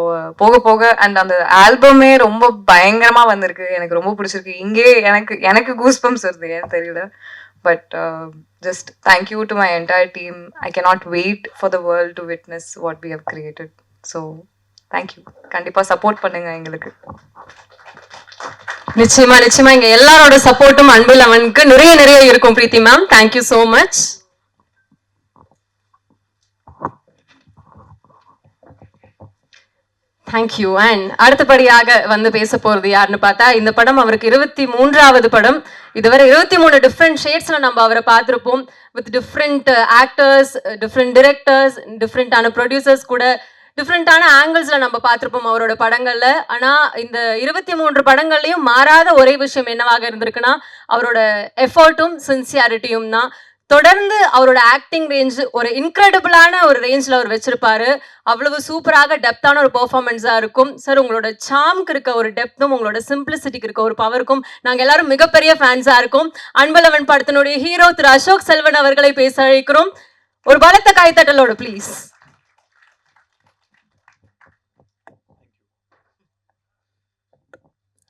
Speaker 6: போக போக அண்ட் அந்த ஆல்பமே ரொம்ப பயங்கரமாக வந்திருக்கு. எனக்கு ரொம்ப பிடிச்சிருக்கு. இங்கே எனக்கு கூஸ் பம்ப்ஸ் வருது, ஏன் தெரியல. But just thank you to my entire team. I cannot wait for the world to witness what we have created. So thank you. கண்டிப்பா சப்போர்ட் பண்ணுங்க எங்களுக்கு.
Speaker 2: நிச்சயமா இங்க எல்லாரோட சப்போர்ட்டும் அன்பில் அவனுக்கு நிறைய இருக்கும். Preethi ma'am, thank you so much. Thank you. And அடுத்தபடியாக வந்து பேச போறது யாருன்னு பார்த்தா, இந்த படம் அவருக்கு 23வது படம். இதுவரை 23 டிஃப்ரெண்ட் ஷேட்ஸ்ல நம்ம அவரை பார்த்திருப்போம். With different actors, different directors, டிஃப்ரெண்டான ப்ரொடியூசர்ஸ் கூட டிஃப்ரெண்டான ஆங்கிள்ஸ்ல நம்ம பார்த்திருப்போம் அவரோட படங்கள்ல. ஆனா இந்த 23 படங்கள்லயும் மாறாத ஒரே விஷயம் என்னவாக இருந்திருக்குன்னா, அவரோட எஃபர்ட்டும் சின்சியாரிட்டியும் தான். தொடர்ந்து அவரோட ஆக்டிங் ரேஞ்ச் ஒரு இன்க்ரெடிபிளான ஒரு ரேஞ்சில் அவர் வச்சிருப்பாரு. அவ்வளவு சூப்பராக டெப்தான ஒரு பெர்ஃபார்மன்ஸாக இருக்கும். சார், உங்களோட சாம்க்கு இருக்க ஒரு டெப்த்தும் உங்களோட சிம்பிளிசிட்டிக்கு இருக்க ஒரு பவருக்கும் நாங்கள் எல்லாரும் மிகப்பெரிய ஃபேன்ஸாக இருக்கோம். அன்பழகன் படத்தினுடைய ஹீரோ திரு அசோக் செல்வன் அவர்களை பேச அழைக்கிறோம். ஒரு பலத்த கைத்தட்டலோட ப்ளீஸ்.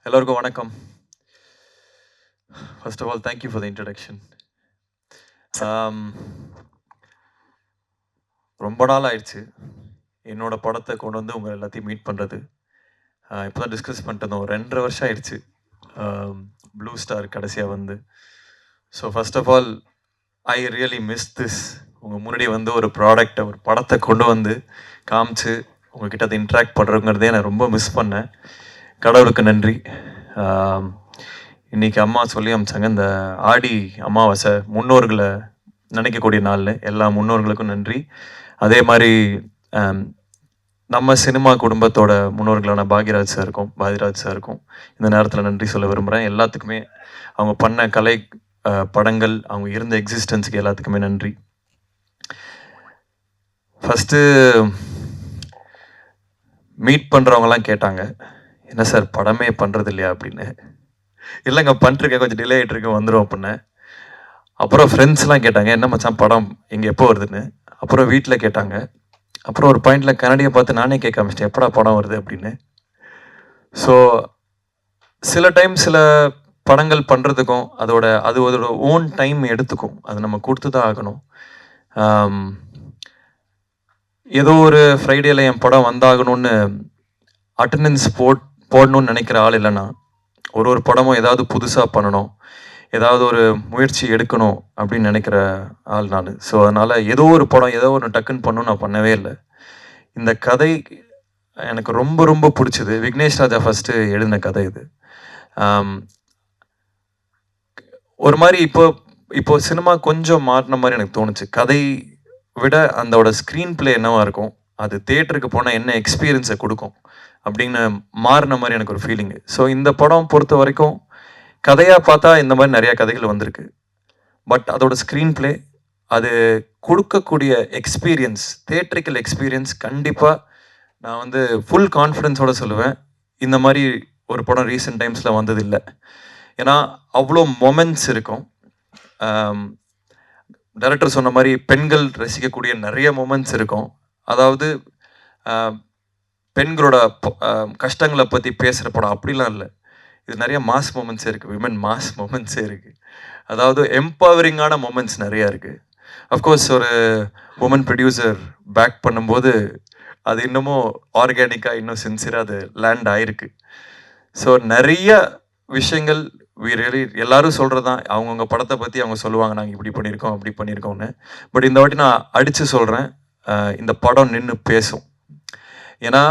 Speaker 1: எல்லோருக்கும் வணக்கம். First of all thank you for the introduction. ரொம்ப நாள் ஆயிடுச்சு என்னோட படத்தை கொண்டு வந்து உங்கள் எல்லாத்தையும் மீட் பண்ணுறது. இப்போ தான் டிஸ்கஸ் பண்ணிட்டு இருந்தோம். 2.5 வருஷம் ஆயிடுச்சு ப்ளூ ஸ்டார் கடைசியாக வந்து. So first of all I really miss this. உங்கள் முன்னாடி வந்து ஒரு ப்ராடக்டை, ஒரு படத்தை கொண்டு வந்து காமிச்சு உங்கள்கிட்ட அதை இன்ட்ராக்ட் பண்ணுறதுங்கிறதே நான் ரொம்ப மிஸ் பண்ணேன். கடவுளுக்கு நன்றி. இன்றைக்கி அம்மா சொல்லி அமிச்சாங்க, இந்த ஆடி அமாவாசை முன்னோர்களை நினைக்கக்கூடிய நாள்னு. எல்லா முன்னோர்களுக்கும் நன்றி. அதே மாதிரி நம்ம சினிமா குடும்பத்தோட முன்னோர்களான பாக்யராஜ் சாருக்கும் இந்த நேரத்தில் நன்றி சொல்ல விரும்புகிறேன். எல்லாத்துக்குமே அவங்க பண்ண கலை படங்கள், அவங்க இருந்த எக்ஸிஸ்டன்ஸுக்கு எல்லாத்துக்குமே நன்றி. ஃபஸ்ட்டு மீட் பண்ணுறவங்கலாம் கேட்டாங்க, என்ன சார் படமே பண்ணுறது இல்லையா அப்படின்னு. இல்லைங்க, பண்ணிருக்கேன், கொஞ்சம் டிலே ஆகிட்டுருக்கேன், வந்துடும் அப்படின்னு. அப்புறம் ஃப்ரெண்ட்ஸ்லாம் கேட்டாங்க, என்ன மச்சான் படம் இங்கே எப்போ வருதுன்னு. அப்புறம் வீட்டில் கேட்டாங்க. அப்புறம் ஒரு பாயிண்டில் கன்னடியை பார்த்து நானே கேட்க ஆரம்பிச்சிட்டேன், எப்படா படம் வருது அப்படின்னு. ஸோ சில டைம் சில படங்கள் பண்ணுறதுக்கும் அதோட ஓன் டைம் எடுத்துக்கும். அது நம்ம கொடுத்து தான் ஆகணும். ஏதோ ஒரு ஃப்ரைடேல என் படம் வந்தாகணும்னு அட்டண்டன்ஸ் போடணும்னு நினைக்கிற ஆள் இல்லைன்னா, ஒரு படமும் ஏதாவது புதுசாக பண்ணணும், ஏதாவது ஒரு முயற்சி எடுக்கணும் அப்படின்னு நினைக்கிற ஆள் நான். ஸோ அதனால் ஏதோ ஒரு படம் ஏதோ ஒன்று டக்குன்னு பண்ணணும் நான் பண்ணவே இல்லை. இந்த கதை எனக்கு ரொம்ப ரொம்ப பிடிச்சது. விக்னேஷ் ராஜா ஃபஸ்ட்டு எழுதின கதை இது. ஒரு மாதிரி இப்போ சினிமா கொஞ்சம் மாறின மாதிரி எனக்கு தோணுச்சு. கதை விட அதோட ஸ்க்ரீன் பிளே என்னவா இருக்கும், அது தியேட்டருக்கு போனால் என்ன எக்ஸ்பீரியன்ஸை கொடுக்கும் அப்படின்னு மாறின மாதிரி எனக்கு ஒரு ஃபீலிங்கு. ஸோ இந்த படம் பொறுத்த வரைக்கும் கதையாக பார்த்தா இந்த மாதிரி நிறையா கதைகள் வந்திருக்கு. பட் அதோட ஸ்க்ரீன் பிளே, அது கொடுக்கக்கூடிய எக்ஸ்பீரியன்ஸ், தியேட்ரிக்கல் எக்ஸ்பீரியன்ஸ் கண்டிப்பாக நான் வந்து ஃபுல் கான்ஃபிடென்ஸோடு சொல்லுவேன், இந்த மாதிரி ஒரு படம் ரீசெண்ட் டைம்ஸில் வந்ததில்லை. ஏன்னா அவ்வளோ மொமெண்ட்ஸ் இருக்கும். டைரக்டர் சொன்ன மாதிரி பெண்கள் ரசிக்கக்கூடிய நிறைய மொமெண்ட்ஸ் இருக்கும். அதாவது பெண்களோட கஷ்டங்களை பற்றி பேசுகிற படம் அப்படிலாம் இல்லை. இது நிறைய மாஸ் மூமெண்ட்ஸே இருக்குது, விமன் மாஸ் மூமெண்ட்ஸே இருக்குது. அதாவது எம்பவரிங்கான மூமெண்ட்ஸ் நிறையா இருக்குது. அஃப்கோர்ஸ் ஒரு உமன் ப்ரொடியூசர் பேக் பண்ணும்போது அது இன்னமும் ஆர்கானிக்காக இன்னும் சின்சியராக அது லேண்ட் ஆகிருக்கு. ஸோ நிறைய விஷயங்கள் எல்லாரும் சொல்கிறது தான், அவங்கவுங்க படத்தை பற்றி அவங்க சொல்லுவாங்க, நாங்கள் இப்படி பண்ணியிருக்கோம் அப்படி பண்ணியிருக்கோம்னு. பட் இந்த வாட்டி நான் அடித்து சொல்கிறேன், இந்த படம் நின்று பேசும். ஏன்னா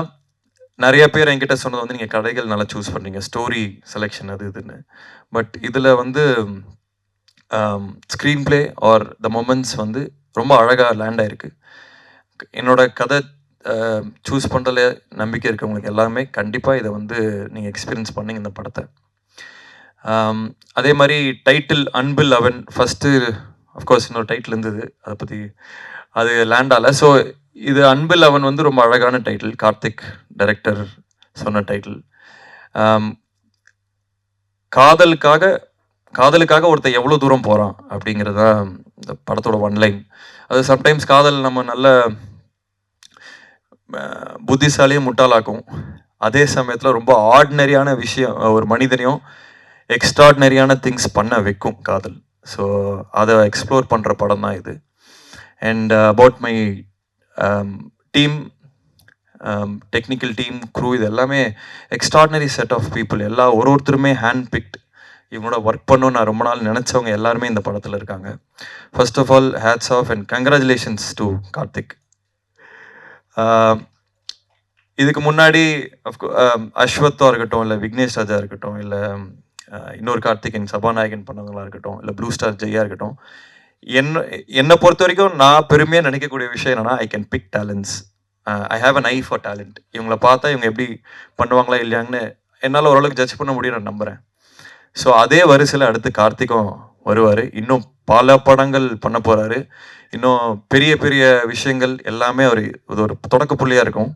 Speaker 1: நிறைய பேர் என்கிட்ட சொன்னது வந்து நீங்கள் கதைகள் நல்லா சூஸ் பண்ணுறீங்க, ஸ்டோரி செலெக்ஷன் அது இதுன்னு. பட் இதில் வந்து screen play R the moments வந்து ரொம்ப அழகாக லேண்ட் ஆகிருக்கு. என்னோட கதை சூஸ் பண்ணுறதுல நம்பிக்கை இருக்கவங்களுக்கு எல்லாருமே கண்டிப்பாக இதை வந்து நீங்கள் எக்ஸ்பீரியன்ஸ் பண்ணிங்க இந்த படத்தை. அதே மாதிரி டைட்டில் அன்பில் அவன் ஃபஸ்ட்டு அஃப்கோர்ஸ் இன்னொரு டைட்டில் இருந்தது, அதை பற்றி அது லேண்ட் ஆகலை. ஸோ இது அன்பில் அவன் வந்து ரொம்ப அழகான டைட்டில், கார்த்திக் டைரக்டர் சொன்ன டைட்டில். காதலுக்காக ஒருத்தன் எவ்வளோ தூரம் போகிறான் அப்படிங்கிறது தான் இந்த படத்தோட ஒன்லைன். அது சம்டைம்ஸ் காதல் நம்ம நல்ல புத்திசாலியும் முட்டாளாக்கும், அதே சமயத்தில் ரொம்ப ஆர்டினரியான விஷயம் ஒரு மனிதனையும் எக்ஸ்ட்ராடினரியான திங்ஸ் பண்ண வைக்கும் காதல். ஸோ அதை எக்ஸ்ப்ளோர் பண்ணுற படம் தான் இது. And about my team, technical team, crew, இது எல்லாமே எக்ஸ்ட்ராடினரி செட் ஆஃப் பீப்புள். ஒருத்தருமே ஹேண்ட் பிக்ட். இவங்களோட ஒர்க் பண்ணணும்னு நான் ரொம்ப நாள் நினச்சவங்க எல்லாருமே இந்த படத்தில் இருக்காங்க. First of all hats off and congratulations to Karthik. இதுக்கு முன்னாடி அஸ்வத்தா இருக்கட்டும், இல்லை விக்னேஷ் ராஜா இருக்கட்டும், இல்லை இன்னொரு கார்த்திகேயன் சபாநாயகன் பண்ணவங்களா இருக்கட்டும், இல்லை ப்ளூ ஸ்டார் ஜெயா இருக்கட்டும், என்னை பொறுத்த வரைக்கும் நான் பெருமையாக நினைக்கக்கூடிய விஷயம் என்னென்னா, I can big talents. I have an I for talent. இவங்களை பார்த்தா இவங்க எப்படி பண்ணுவாங்களா இல்லையாங்கன்னு என்னால் ஓரளவுக்கு ஜட்ஜ் பண்ண முடியும், நான் நம்புகிறேன். ஸோ அதே வரிசையில் அடுத்து கார்த்திக்கும் வருவார். இன்னும் பல படங்கள் பண்ண போகிறாரு. இன்னும் பெரிய பெரிய விஷயங்கள் எல்லாமே அவர் இது ஒரு தொடக்க புள்ளியாக இருக்கும்.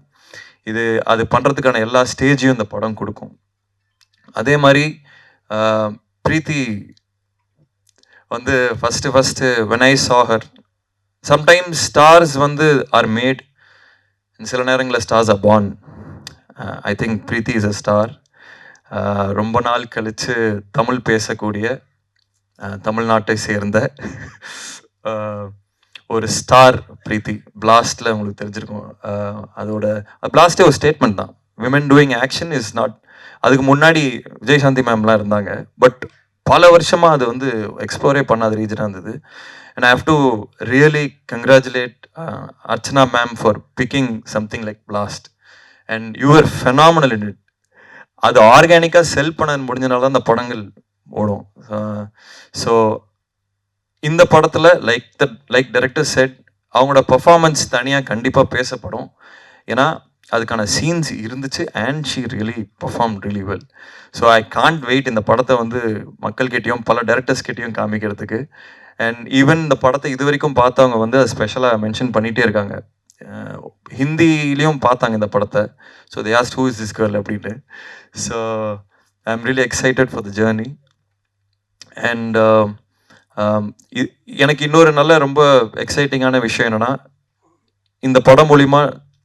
Speaker 1: அது பண்ணுறதுக்கான எல்லா ஸ்டேஜையும் இந்த படம் கொடுக்கும். அதே மாதிரி பிரீத்தி வந்து first when I saw her, sometimes stars வந்து ஆர் மேட், சில நேரங்களில் stars are born. I think Preethi is a star. ரொம்ப நாள் கழித்து தமிழ் பேசக்கூடிய தமிழ்நாட்டை சேர்ந்த ஒரு ஸ்டார் பிரீத்தி. பிளாஸ்டில் உங்களுக்கு தெரிஞ்சிருக்கும். பிளாஸ்டே ஒரு ஸ்டேட்மெண்ட் தான், women doing action is not. அதுக்கு முன்னாடி விஜயசாந்தி மேம்லாம் இருந்தாங்க, பட் பல வருஷமாக அது வந்து எக்ஸ்ப்ளோரே பண்ணாத ரீஜனாக இருந்தது. And I have to really congratulate Archana ma'am for picking something like blast. And you are phenomenal in it. அது ஆர்கானிக்காக செல் பண்ண முடிஞ்சனால தான் அந்த படங்கள் ஓடும். ஸோ இந்த படத்தில் லைக் டைரக்டர் செட், அவங்களோட பர்ஃபார்மன்ஸ் தனியாக கண்டிப்பாக பேசப்படும். ஏன்னா அதுக்கான சீன்ஸ் இருந்துச்சு. And she really perform really well. So I can't wait இந்த படத்தை வந்து மக்கள்கிட்டையும் பல டைரக்டர்ஸ்கிட்டையும் காமிக்கிறதுக்கு. அண்ட் ஈவன் இந்த படத்தை இது வரைக்கும் பார்த்தவங்க வந்து அதை ஸ்பெஷலாக மென்ஷன் பண்ணிகிட்டே இருக்காங்க. ஹிந்திலையும் பார்த்தாங்க இந்த படத்தை. So they asked who is this girl அப்படின்ட்டு. So I am really excited for the journey. And எனக்கு இன்னொரு நல்ல ரொம்ப எக்ஸைட்டிங்கான விஷயம் என்னென்னா, இந்த படம் மூலிமா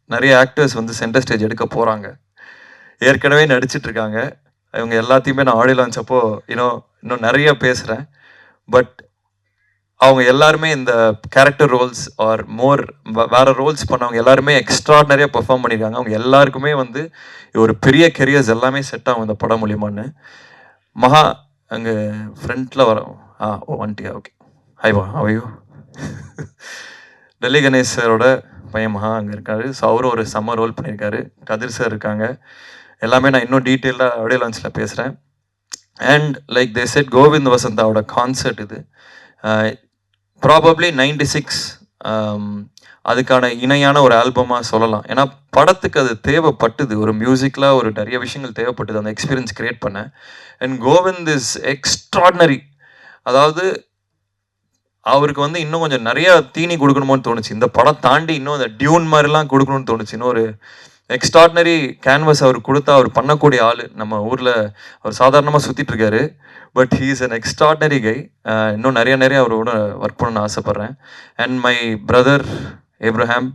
Speaker 1: நிறைய ஆக்டர்ஸ் வந்து சென்டர் ஸ்டேஜ் எடுக்க போகிறாங்க. ஏற்கனவே நடிச்சிட்ருக்காங்க. இவங்க எல்லாத்தையுமே நான் ஆடியோ லான்ச் அப்போ இன்னும் நிறைய பேசுகிறேன். பட் அவங்க எல்லாருமே இந்த கேரக்டர் ரோல்ஸ் ஆர் வேறு ரோல்ஸ் பண்ணவங்க எல்லாருமே எக்ஸ்ட்ராடினரியாக பெர்ஃபார்ம் பண்ணியிருக்காங்க. அவங்க எல்லாருக்குமே வந்து ஒரு பெரிய கெரியர்ஸ் எல்லாமே செட் ஆகும் இந்த படம் மூலியமான்னு. மகா அங்கே ஃப்ரண்ட்டில் வரோம். வந்துட்டியா? ஓகே. ஹைவா, அவையோ. டெல்லி கணேஷ் சாரோட பையன் மகா அங்கே இருக்காரு. ஸோ அவரும் ஒரு செம்ம ரோல் பண்ணியிருக்காரு. கதிர் சார் இருக்காங்க. எல்லாமே நான் இன்னும் டீட்டெயிலாக ஆடியோ லான்ச்சில் பேசுகிறேன். And like they said, Govind வசந்தாவோட கான்சர்ட் இது. ப்ராபப்ளி 96 அதுக்கான இணையான ஒரு ஆல்பமாக சொல்லலாம். ஏன்னா படத்துக்கு அது தேவைப்பட்டது. ஒரு மியூசிக்கில் ஒரு நிறைய விஷயங்கள் தேவைப்பட்டது அந்த எக்ஸ்பீரியன்ஸ் க்ரியேட் பண்ண. And Kovind is extraordinary. அதாவது அவருக்கு வந்து இன்னும் கொஞ்சம் நிறையா தீனி கொடுக்கணுமோன்னு தோணுச்சு. இந்த படம் தாண்டி இன்னும் அந்த டியூன் மாதிரிலாம் கொடுக்கணும்னு தோணுச்சு. இன்னும் ஒரு எக்ஸ்ட்ராடினரி கேன்வஸ் அவர் கொடுத்தா அவர் பண்ணக்கூடிய ஆள். நம்ம ஊரில் அவர் சாதாரணமாக சுற்றிட்டுருக்காரு. But he is an extraordinary guy. இன்னும் நிறைய அவரோட ஒர்க் பண்ணணும்னு ஆசைப்பட்றேன். அண்ட் மை பிரதர் ஏப்ரஹாம்,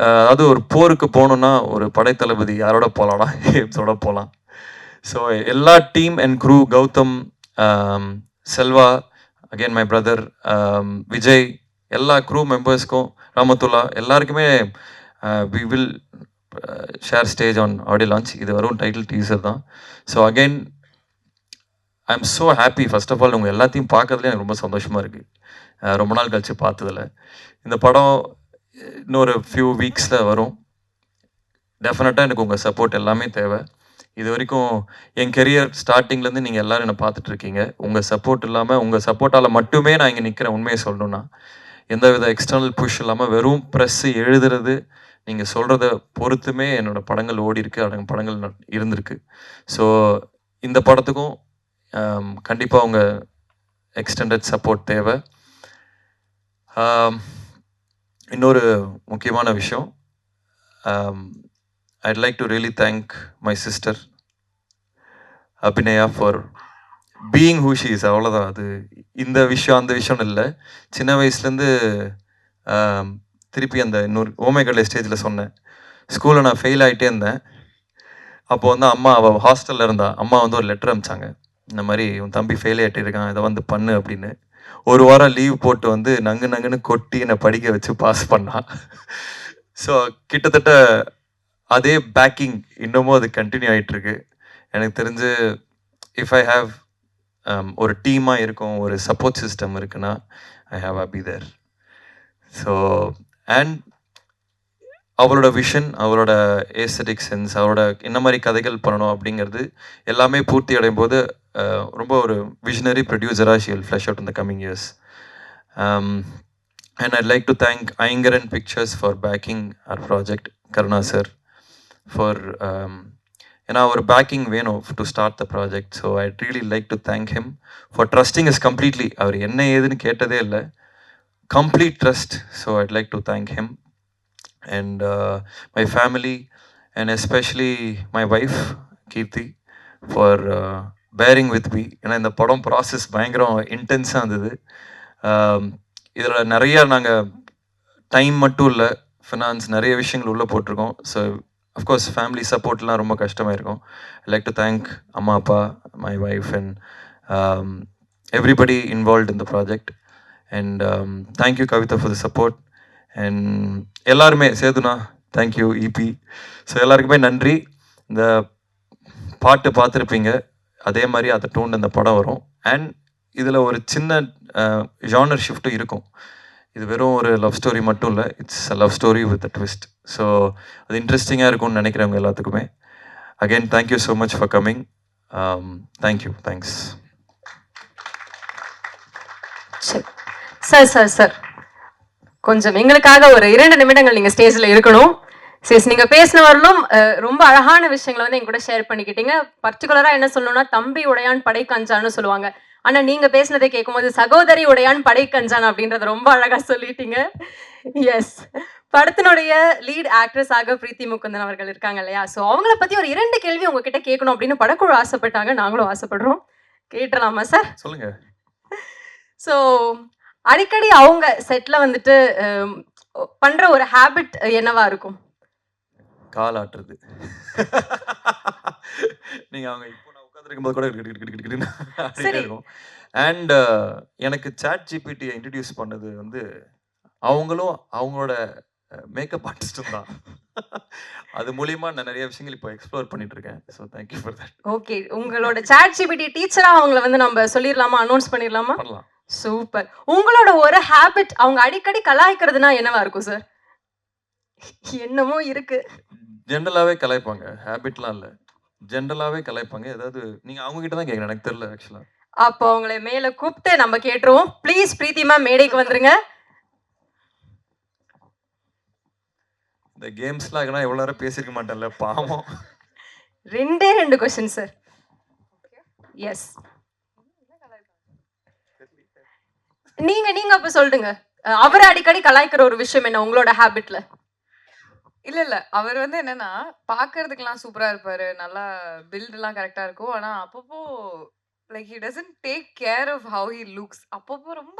Speaker 1: அதாவது ஒரு போருக்கு போகணுன்னா ஒரு படைத்தளபதி யாரோட போகலாம்னா ஏப்ஸோட போகலாம். ஸோ எல்லா team and crew, Gautham, Selva, again my brother Vijay, எல்லா க்ரூ மெம்பர்ஸ்க்கும், ராமத்துல்லா, எல்லாருக்குமே we will share stage on audio launch. இது வரும் டைட்டில் டீசர் தான். So again I am so happy. First of all உங்கள் எல்லாத்தையும் பார்க்கறதுல எனக்கு ரொம்ப சந்தோஷமாக இருக்குது. ரொம்ப நாள் கழித்து பார்த்ததில். இந்த படம் இன்னொரு ஃபியூ வீக்ஸில் வரும். டெஃபினட்டாக எனக்கு உங்கள் சப்போர்ட் எல்லாமே தேவை. இது வரைக்கும் என் கெரியர் ஸ்டார்டிங்லேருந்து நீங்கள் எல்லோரும் என்னை பார்த்துட்ருக்கீங்க. உங்கள் சப்போர்ட் இல்லாமல், உங்கள் சப்போர்ட்டால் மட்டுமே நான் இங்கே நிற்கிறேன். உண்மையை சொல்லணுன்னா எந்தவித எக்ஸ்டர்னல் புஷ் இல்லாமல் வெறும் ப்ரெஸ்ஸு எழுதுறது, நீங்கள் சொல்கிறத பொறுத்துமே என்னோடய படங்கள் ஓடி இருக்கு, படங்கள் இருந்திருக்கு. ஸோ இந்த படத்துக்கும் கண்டிப்பாக உங்கள் எக்ஸ்டெண்டட் சப்போர்ட் தேவை. இன்னொரு முக்கியமான விஷயம், I'd like to really thank my sister Abhinaya for being who she is. அவ்வளோதான். அது இந்த விஷயம் அந்த விஷயம் இல்லை. சின்ன வயசுலேருந்து திருப்பி அந்த இன்னொரு ஓமேகடலை ஸ்டேஜில் சொன்னேன், ஸ்கூலில் நான் ஃபெயில் ஆகிட்டே இருந்தேன். அப்போ வந்து அம்மா, அவள் ஹாஸ்டலில் இருந்தா, அம்மா வந்து ஒரு லெட்டர் அனுப்பிச்சாங்க, இந்த மாதிரி உன் தம்பி ஃபெயில் ஆகிட்டு இருக்கான், இதை வந்து பண்ணு அப்படின்னு. ஒரு வாரம் லீவ் போட்டு வந்து நங்குன்னு கொட்டி என்னை படிக்க வச்சு பாஸ் பண்ணான். ஸோ கிட்டத்தட்ட அதே பேக்கிங் இன்னமும் அது கண்டினியூ ஆகிட்டுருக்கு. எனக்கு தெரிஞ்சு இஃப் ஐ ஹாவ் ஒரு டீமாக இருக்கும், ஒரு சப்போர்ட் சிஸ்டம் இருக்குன்னா, I have Abi there. So and அவளோட விஷன், அவளோட ஏஸ்தட்டிக் சென்ஸ், அவரோட என்ன மாதிரி கதைகள் பண்ணணும் அப்படிங்கிறது எல்லாமே பூர்த்தி அடையும் போது ரொம்ப ஒரு விஷனரி ப்ரொடியூசராக she will flush out in the coming years. And I'd like to thank Ayngaran pictures for backing our project, Karuna sir for ஏன்னா ஒரு பேக்கிங் வேணும் to start the project. So I really like to thank him for trusting is completely. அவர் என்ன ஏதுன்னு கேட்டதே இல்லை, complete trust. So I'd like to thank him and my family and especially my wife Kirti for bearing with me. ஏன்னா இந்த படம் process பயங்கரம் இன்டென்ஸாக இருந்தது. இதில் நிறையா நாங்கள் டைம் மட்டும் இல்லை, ஃபினான்ஸ் நிறைய விஷயங்கள் உள்ளே போட்டிருக்கோம். ஸோ அஃப்கோர்ஸ் ஃபேமிலி சப்போர்ட்லாம் ரொம்ப கஷ்டமாக இருக்கும். ஐ லைக் டு தேங்க் அம்மா, அப்பா, my wife and everybody involved in the project. And thank you Kavitha for the support. And எல்லாருமே சேதுனா தேங்க்யூ, இபி. ஸோ எல்லாருக்குமே நன்றி. இந்த பாட்டு பார்த்துருப்பீங்க, அதே மாதிரி அதை டூன் இந்த படம் வரும். அண்ட் இதில் ஒரு சின்ன ஜானர் ஷிஃப்ட்டும் இருக்கும். இது வெறும் ஒரு லவ் ஸ்டோரி மட்டும் இல்லை, it's a love story with a twist. So அது இன்ட்ரெஸ்டிங்காக இருக்கும்னு நினைக்கிறவங்க எல்லாத்துக்குமே. Again thank you so much for coming. Thank you, thanks.
Speaker 2: Sir கொஞ்சம் எங்களுக்காக ஒரு 2 நிமிடங்கள் நீங்கள் ஸ்டேஜில் இருக்கணும். சரி, நீங்கள் பேசினவர்களும் ரொம்ப அழகான விஷயங்களை வந்து எங்க கூட ஷேர் பண்ணிக்கிட்டீங்க. பர்டிகுலராக என்ன சொல்லணும்னா, தம்பி உடையான் படை கஞ்சான்னு சொல்லுவாங்க. ஆனால் நீங்கள் பேசினதை கேட்கும்போது சகோதரி உடையான் படை கஞ்சான் அப்படின்றத ரொம்ப அழகாக சொல்லிட்டீங்க. எஸ், படத்தினுடைய லீட் ஆக்ட்ரஸாக பிரீத்தி முகுந்தன் அவர்கள் இருக்காங்க இல்லையா? ஸோ அவங்கள பற்றி ஒரு 2 கேள்வி உங்ககிட்ட கேட்கணும் அப்படின்னு படக்குழு ஆசைப்பட்டாங்க, நாங்களும் ஆசைப்படுறோம். கேட்டலாமா சார்?
Speaker 1: சொல்லுங்க.
Speaker 2: ஸோ அடிக்கடி அவங்க செட்டில் வந்துட்டு பண்ணுற ஒரு ஹேபிட் என்னவா இருக்கும்?
Speaker 1: கால் ஆட்டுறது. நீங்கள் அவங்க இப்போ நான் உட்காந்துருக்கும் போது கூட இருக்கும். அண்ட் எனக்கு சாட் ஜிபிடியை இன்ட்ரடியூஸ் பண்ணது வந்து அவங்களும் அவங்களோட மேக்கப் ஆர்டிஸ்டும் தான். அது மூலியமா நான் நிறைய விஷயங்கள் இப்போ எக்ஸ்ப்ளோர் பண்ணிட்டு இருக்கேன். So thank you for that.
Speaker 2: Okay, உங்களோட சாட் ஜிபிடி டீச்சராக அவங்கள வந்து நம்ம சொல்லிடலாமா, அனௌன்ஸ் பண்ணிடலாமா?
Speaker 1: பண்ணலாம்.
Speaker 2: சூப்பர். உங்களோட ஒரு ஹேபிட் அவங்க அடிக்கடி கலாய்க்கிறதுனா என்னவா இருக்கும் சார்? என்னமோ இருக்கு.
Speaker 1: ஜென்ரலாகவே கலாய்ப்பாங்க, ஹேபிட்லாம் இல்லை, ஜென்ரலாகவே கலாய்ப்பாங்க. ஏதாவது நீங்கள் அவங்க கிட்ட தான் கேட்குறேன், எனக்கு தெரியல ஆக்சுவலாக.
Speaker 2: அப்போ அவங்களை மேலே கூப்பிட்டு நம்ம கேட்டுருவோம். ப்ளீஸ் பிரீத்திமா மேடைக்கு வந்துருங்க.
Speaker 1: இந்த கேம்ஸ்லாம் ஆகினா எவ்வளோ நேரம் பேசியிருக்க மாட்டேன்ல, பாவம்.
Speaker 2: 2 கொஸ்டின் சார். எஸ், நீங்க அப்ப சொல்லுங்க. அவர் அடிக்கடி கலாய்க்கிற ஒரு விஷயம் என்ன உங்களோட ஹேபிட்ல?
Speaker 6: இல்ல அவர் வந்து என்னன்னா, பாக்குறதுக்கெல்லாம் சூப்பரா இருப்பாரு, நல்லா பில்ட்லாம் கரெக்டா இருக்கும். ஆனா அப்பப்போ like he doesn't take care of how he looks. அப்பப்போ ரொம்ப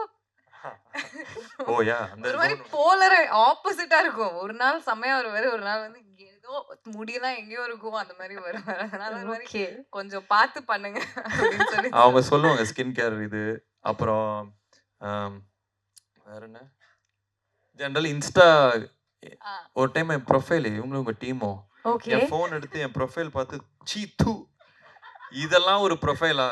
Speaker 1: ஓ யா, அந்த
Speaker 6: ஒரு மாதிரி போலர் ஆப்போசிட்டா இருக்கும். ஒரு நாள் செமையா வருவாரு, ஒரு நாள் வந்து ஏதோ முடியெல்லாம் எங்கேயோ இருக்கும், அந்த மாதிரி வருவாரு. அதனால ஒரு மாதிரி கொஞ்சம் பார்த்து பண்ணுங்க அப்படின்னு சொல்லி
Speaker 1: அவங்க சொல்லுவாங்க. ஸ்கின் கேர் இது, அப்புறம் வேற என்ன, ஜென்ரல் இன்ஸ்டா. ஒரு டைம் என் ப்ரொஃபைல் இவங்களும் உங்க டீமோ என் ஃபோன் எடுத்து என் ப்ரொஃபைல் பார்த்து சீ தூ இதெல்லாம் ஒரு ப்ரொஃபைலா,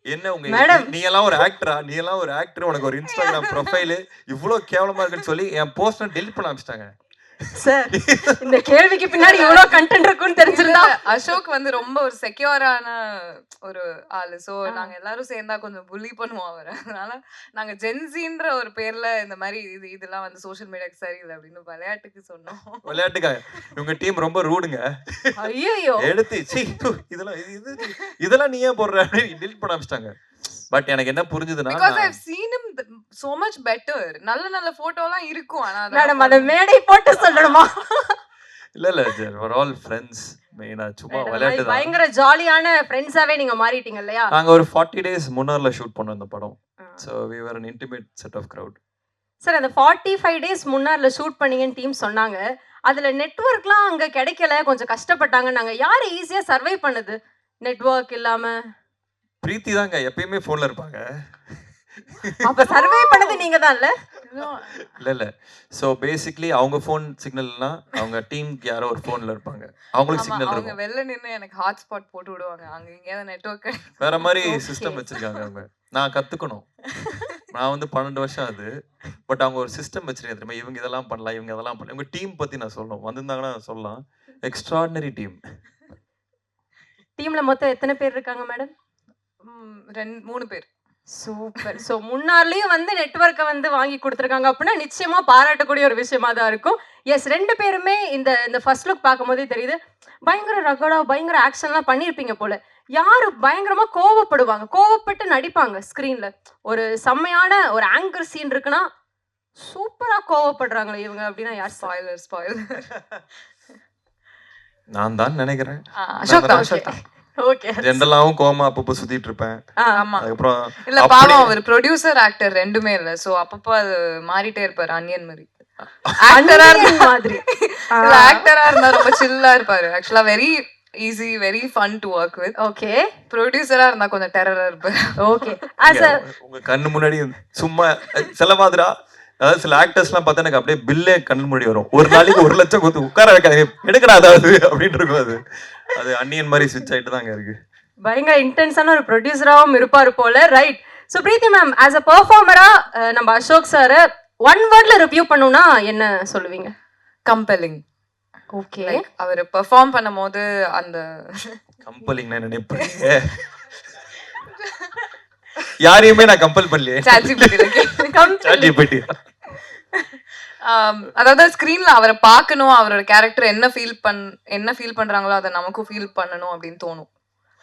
Speaker 1: என்ன உங்க நீ எல்லாம் ஒரு ஆக்டரா, நீ எல்லாம் ஒரு ஆக்டர், உனக்கு ஒரு இன்ஸ்டாகிராம் ப்ரொஃபைல் இவ்வளவு கேவலமா இருக்குன்னு சொல்லி என் போஸ்ட் டெலிட் பண்ண ஆரம்பிச்சிட்டாங்க.
Speaker 2: சார், இந்த கேள்விக்கு பின்னாடி எவ்வளவு கண்டென்ட் இருக்குன்னு தெரிஞ்சிருந்தா.
Speaker 6: அசோக் வந்து ரொம்ப ஒரு செக்யூரான ஒரு ஆளு. சோ நாங்க எல்லாரும் சேர்ந்தா கொஞ்சம் புல்லி பண்ணுவோம் அவரை. அதனால நாங்க ஜென்சின்ற ஒரு பேர்ல இந்த மாதிரி இதெல்லாம் வந்து சோஷியல் மீடியாக்கு சரியில்லை அப்படின்னு விளையாட்டுக்கு சொன்னோம்.
Speaker 1: விளையாட்டுக்கா இவங்க டீம் ரொம்ப ரூடுங்க.
Speaker 2: ஐயோ,
Speaker 1: எடுத்து இதெல்லாம் நீ ஏன் போடுற அப்படின்னு டெலிட் பண்ண ஆரம்பிச்சிட்டாங்க. பட் எனக்கு என்ன புரிஞ்சுதுன்னா
Speaker 6: Because I've seen him so much better. நல்ல நல்ல போட்டோலாம் இருக்கும் ஆனா
Speaker 2: மேடம் அதை மேடை போட்டு சொல்லணுமா?
Speaker 1: இல்ல we're all friends மெயினா சும்மா
Speaker 2: Right, அந்த
Speaker 1: விளையாட்டு
Speaker 2: மாதிரி
Speaker 1: தான்.
Speaker 2: பயங்கர ஜாலியான ஃப்ரெண்ட்ஸாவே நீங்க மாறிட்டீங்க இல்லையா?
Speaker 1: நாங்க ஒரு 40 days முன்னார்ல ஷூட் பண்ணோம் இந்த படம். So we were an intimate set of crowd.
Speaker 2: Sir அந்த 45 டேஸ் முன்னார்ல ஷூட் பண்ணீங்கன்னு டீம் சொன்னாங்க. அதுல நெட்வொர்க்லாம் அங்க கிடைக்கல, கொஞ்சம் கஷ்டப்பட்டாங்கன்னாங்க. யாரு ஈஸியா சர்வை பண்ணுது நெட்வொர்க் இல்லாம?
Speaker 1: பிரீத்தி தாங்க எப்பயுமே ஃபோன்ல இருப்பாங்க.
Speaker 2: அப்ப சர்வை பண்ணது நீங்க தான் இல்ல?
Speaker 1: இல்ல ஸோ பேசிக்லி அவங்க ஃபோன் சிக்னல்னா அவங்க டீமுக்கு யாரோ ஒரு ஃபோன்ல இருப்பாங்க, அவங்களுக்கு சிக்னல்
Speaker 6: அவங்க
Speaker 1: இருக்கும்.
Speaker 6: வெளில நின்னு எனக்கு ஹாட்ஸ்பாட் போட்டு விடுவாங்க. அங்க எங்கேயாவது நெட்வொர்க்
Speaker 1: வேற மாதிரி சிஸ்டம் வச்சிருக்காங்க அவங்க. நான் கத்துக்கணும். நான் வந்து 12 வருஷம் ஆகுது. பட் அவங்க ஒரு சிஸ்டம் வச்சிருக்காங்க தெரியுமா, இவங்க இதெல்லாம் பண்ணலாம், இவங்க இதெல்லாம் பண்ணலாம். உங்க டீம் பத்தி நான் சொல்லணும், வந்திருந்தாங்கன்னா நான் சொல்லலாம். Extraordinary team.
Speaker 2: டீம்ல மொத்தம் எத்தனை பேர் இருக்காங்க மேடம்?
Speaker 6: 3 பேர்.
Speaker 2: சூப்பர். ஸோ முன்னாடியும் வந்து நெட்வொர்க்கை வந்து வாங்கி கொடுத்துருக்காங்க அப்படின்னா நிச்சயமா பாராட்டக்கூடிய ஒரு விஷயமா தான் இருக்கும். எஸ், 2 பேருமே இந்த ஃபர்ஸ்ட் லுக் பார்க்கும்போதே தெரியுது பயங்கர ரகடா பயங்கர ஆக்ஷன்லாம் பண்ணியிருப்பீங்க போல. யாரு பயங்கரமா கோவப்படுவாங்க, கோவப்பட்டு நடிப்பாங்க ஸ்க்ரீன்ல. ஒரு செம்மையான ஒரு ஆங்கர் சீன் இருக்குன்னா சூப்பரா கோவப்படுறாங்களே இவங்க அப்படின்னா யார்?
Speaker 6: ஸ்பாயிலர்.
Speaker 1: நான் தான் நினைக்கிறேன்.
Speaker 6: அசோக் தான்.
Speaker 2: ஓகே.
Speaker 1: ஜென்ரலாவும் கோமா அப்பப்போ சுத்திட்டு இருப்பேன்.
Speaker 6: ஆமா.
Speaker 1: அதுக்கப்புறம்
Speaker 6: இல்ல பாவம் அவர் ப்ரொடியூசர் ஆக்டர் ரெண்டுமே இல்ல. சோ அப்பப்போ அது மாறிட்டே இருப்பாரு. அன்னியன் மாதிரி. ஆக்டரா
Speaker 2: மாதிரி.
Speaker 6: இல்ல ஆக்டரா இருந்தா ரொம்ப சில்லா இருப்பாரு. ஆக்சுவலா very easy, very fun to work with.
Speaker 2: Okay.
Speaker 6: ப்ரொடியூசரா இருந்தா கொஞ்சம் டெரரா இருப்பாரு.
Speaker 2: ஓகே.
Speaker 1: உங்க கண்ணு முன்னாடி சும்மா செலவாதுரா. அதாவது சில ஆக்டர்ஸ்லாம் பார்த்தா எனக்கு அப்படியே பில்லே கண்ணு முன்னாடி வரும். ஒரு நாளைக்கு 1 லட்சம் கொடுத்து உட்கார வைக்காது, எடுக்கடா அதாவது அப்படின்னு இருக்கும். அது அன்னியன் மாதிரி ஸ்விட்ச் ஆயிட்டு தாங்க இருக்கு.
Speaker 2: பயங்கர இன்டென்ஸான ஒரு ப்ரொடியூசராகவும் இருப்பார் போல. Right. So Preethi ma'am, as a பெர்ஃபார்மரா நம்ம அசோக் சார் ஒன் வேர்ட்ல ரிவ்யூ பண்ணணும்னா என்ன சொல்லுவீங்க?
Speaker 6: கம்பெல்லிங்.
Speaker 2: ஓகே.
Speaker 6: அவர் பெர்ஃபார்ம் பண்ணும்போது அந்த
Speaker 1: கம்பெல்லிங் நான் நினைப்பேன். யாரையுமே நான் கம்பல் பண்ணலையே. சாட்ஜிபிடி.
Speaker 6: அதாவது ஸ்கிரீன்ல அவரை பார்க்கணும், அவரோட கேரக்டர் என்ன ஃபீல் பண்றாங்களோ அதை நமக்கும் ஃபீல் பண்ணணும் அப்படின்னு தோணும்.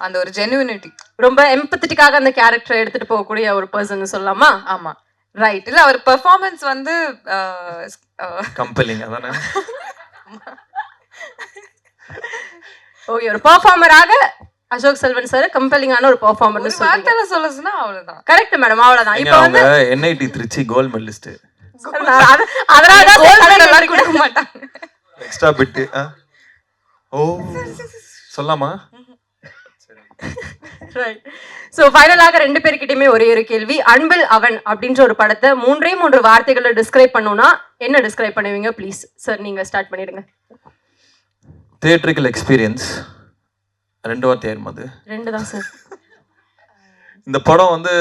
Speaker 6: அந்த ஒரு ஜெனுவினிட்டி,
Speaker 2: ரொம்ப எம்பத்தட்டிக்காக அந்த கேரக்டரை எடுத்துட்டு போகக்கூடிய ஒரு பர்சன் சொல்லலாமா?
Speaker 6: ஆமா ரைட். இல்ல அவர் பெர்ஃபார்மன்ஸ் வந்து
Speaker 1: கம்பெல்லிங் அதானே.
Speaker 2: ஓகே, ஒரு பெர்ஃபார்மராக அசோக் செல்வன் சார் கம்பெல்லிங்கான ஒரு பெர்ஃபார்மர்னு சொல்றீங்க.
Speaker 6: வார்த்தையில சொல்லணும்னா அவ்வளவுதான்.
Speaker 2: கரெக்ட் மேடம், அவ்வளவுதான். இப்போ வந்து
Speaker 1: NIT திருச்சி கோல்ட் மெடலிஸ்ட்.
Speaker 2: அதனால
Speaker 6: கொடுக்க மாட்டாங்க
Speaker 1: எக்ஸ்ட்ரா பிட். ஓ சொல்லாமா?
Speaker 2: ரைட். ஸோ ஃபைனலாக 2 பேர்கிட்டயுமே ஒரே ஒரு கேள்வி. அன்பில் அவன் அப்படின்ற ஒரு படத்தை 3 வார்த்தைகளை டிஸ்கிரைப் பண்ணணும்னா என்ன டிஸ்கிரைப் பண்ணுவீங்க? ப்ளீஸ் சார் நீங்க ஸ்டார்ட் பண்ணிடுங்க.
Speaker 1: Theatrical experience. 2 வார்த்தை ஆயிருமா? அது
Speaker 2: 2 தான் சார்.
Speaker 1: இந்த படம் வந்து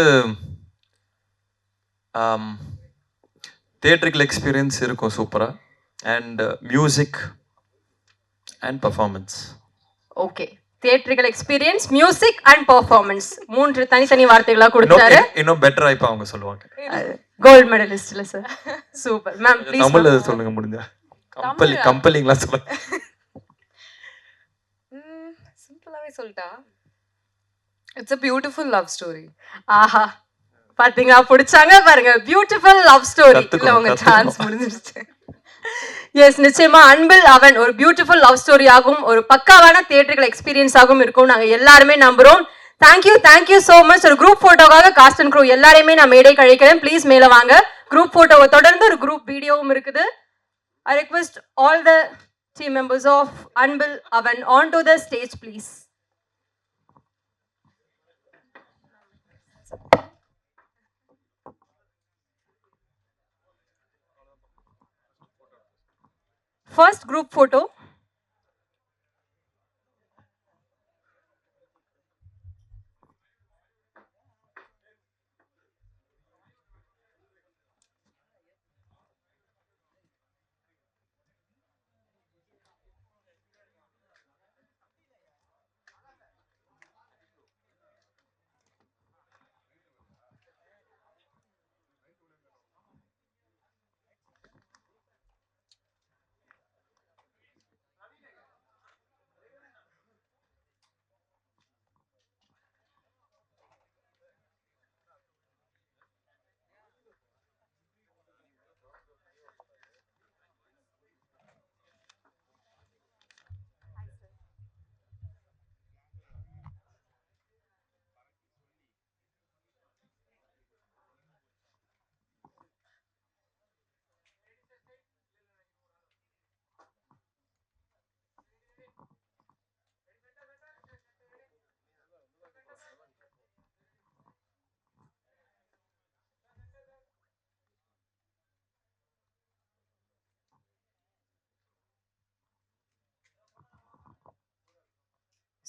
Speaker 1: தியேட்ரிக்கல் எக்ஸ்பீரியன்ஸ் இருக்கும் சூப்பரா. And music and performance.
Speaker 2: Okay, theatrical experience, music and performance 3 தனித்தனி வார்த்தைகளா கொடுத்தாரு.
Speaker 1: இன்னும் பெட்டரா இப்ப அவங்க சொல்லுவாங்க.
Speaker 2: கோல்ட் மெடலிஸ்ட்ல சார். சூப்பர் மேம், ப்ளீஸ்
Speaker 1: தமிழ்ல சொல்லுங்க முடிஞ்சா. கம்பெல்லிங்லாம் சொல்லுங்க.
Speaker 6: சிம்பிளாவே சொல்லிட்டா, it's a beautiful love story.
Speaker 2: ஆஹா, பாத்தீங்களா, பிடிச்சாங்க பாருங்க. Beautiful love story. இல்ல உங்க சான்ஸ் முடிஞ்சிருச்சு. எஸ், நிச்சயமா அன்பில் அவன் ஒரு பியூட்டிஃபுல் லவ் ஸ்டோரி ஆகும், ஒரு பக்காவான தியேட்டரிக்கல் எக்ஸ்பீரியன்ஸ் ஆகும் இருக்கும் நாங்க எல்லாருமே நம்புறோம். Thank you so much. ஒரு குரூப் போட்டோக்காக காஸ்ட் அண்ட் க்ரூ எல்லாரையுமே நான் மேடை கழிக்கிறேன். ப்ளீஸ் மேல வாங்க. குரூப் போட்டோவை தொடர்ந்து ஒரு குரூப் வீடியோவும் இருக்குது. I request all the team members of Anbil Avan on to the stage please. First group photo.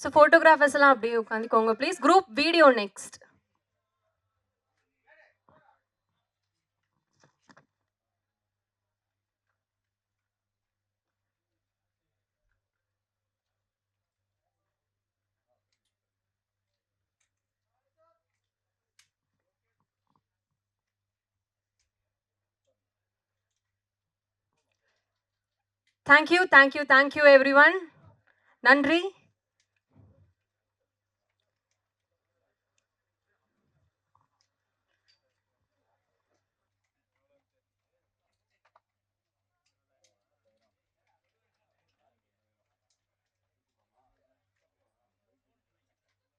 Speaker 2: So photographers எல்லாம் அப்படியே உட்காந்துக்கோங்க please. Group video next. Thank you everyone. நன்றி.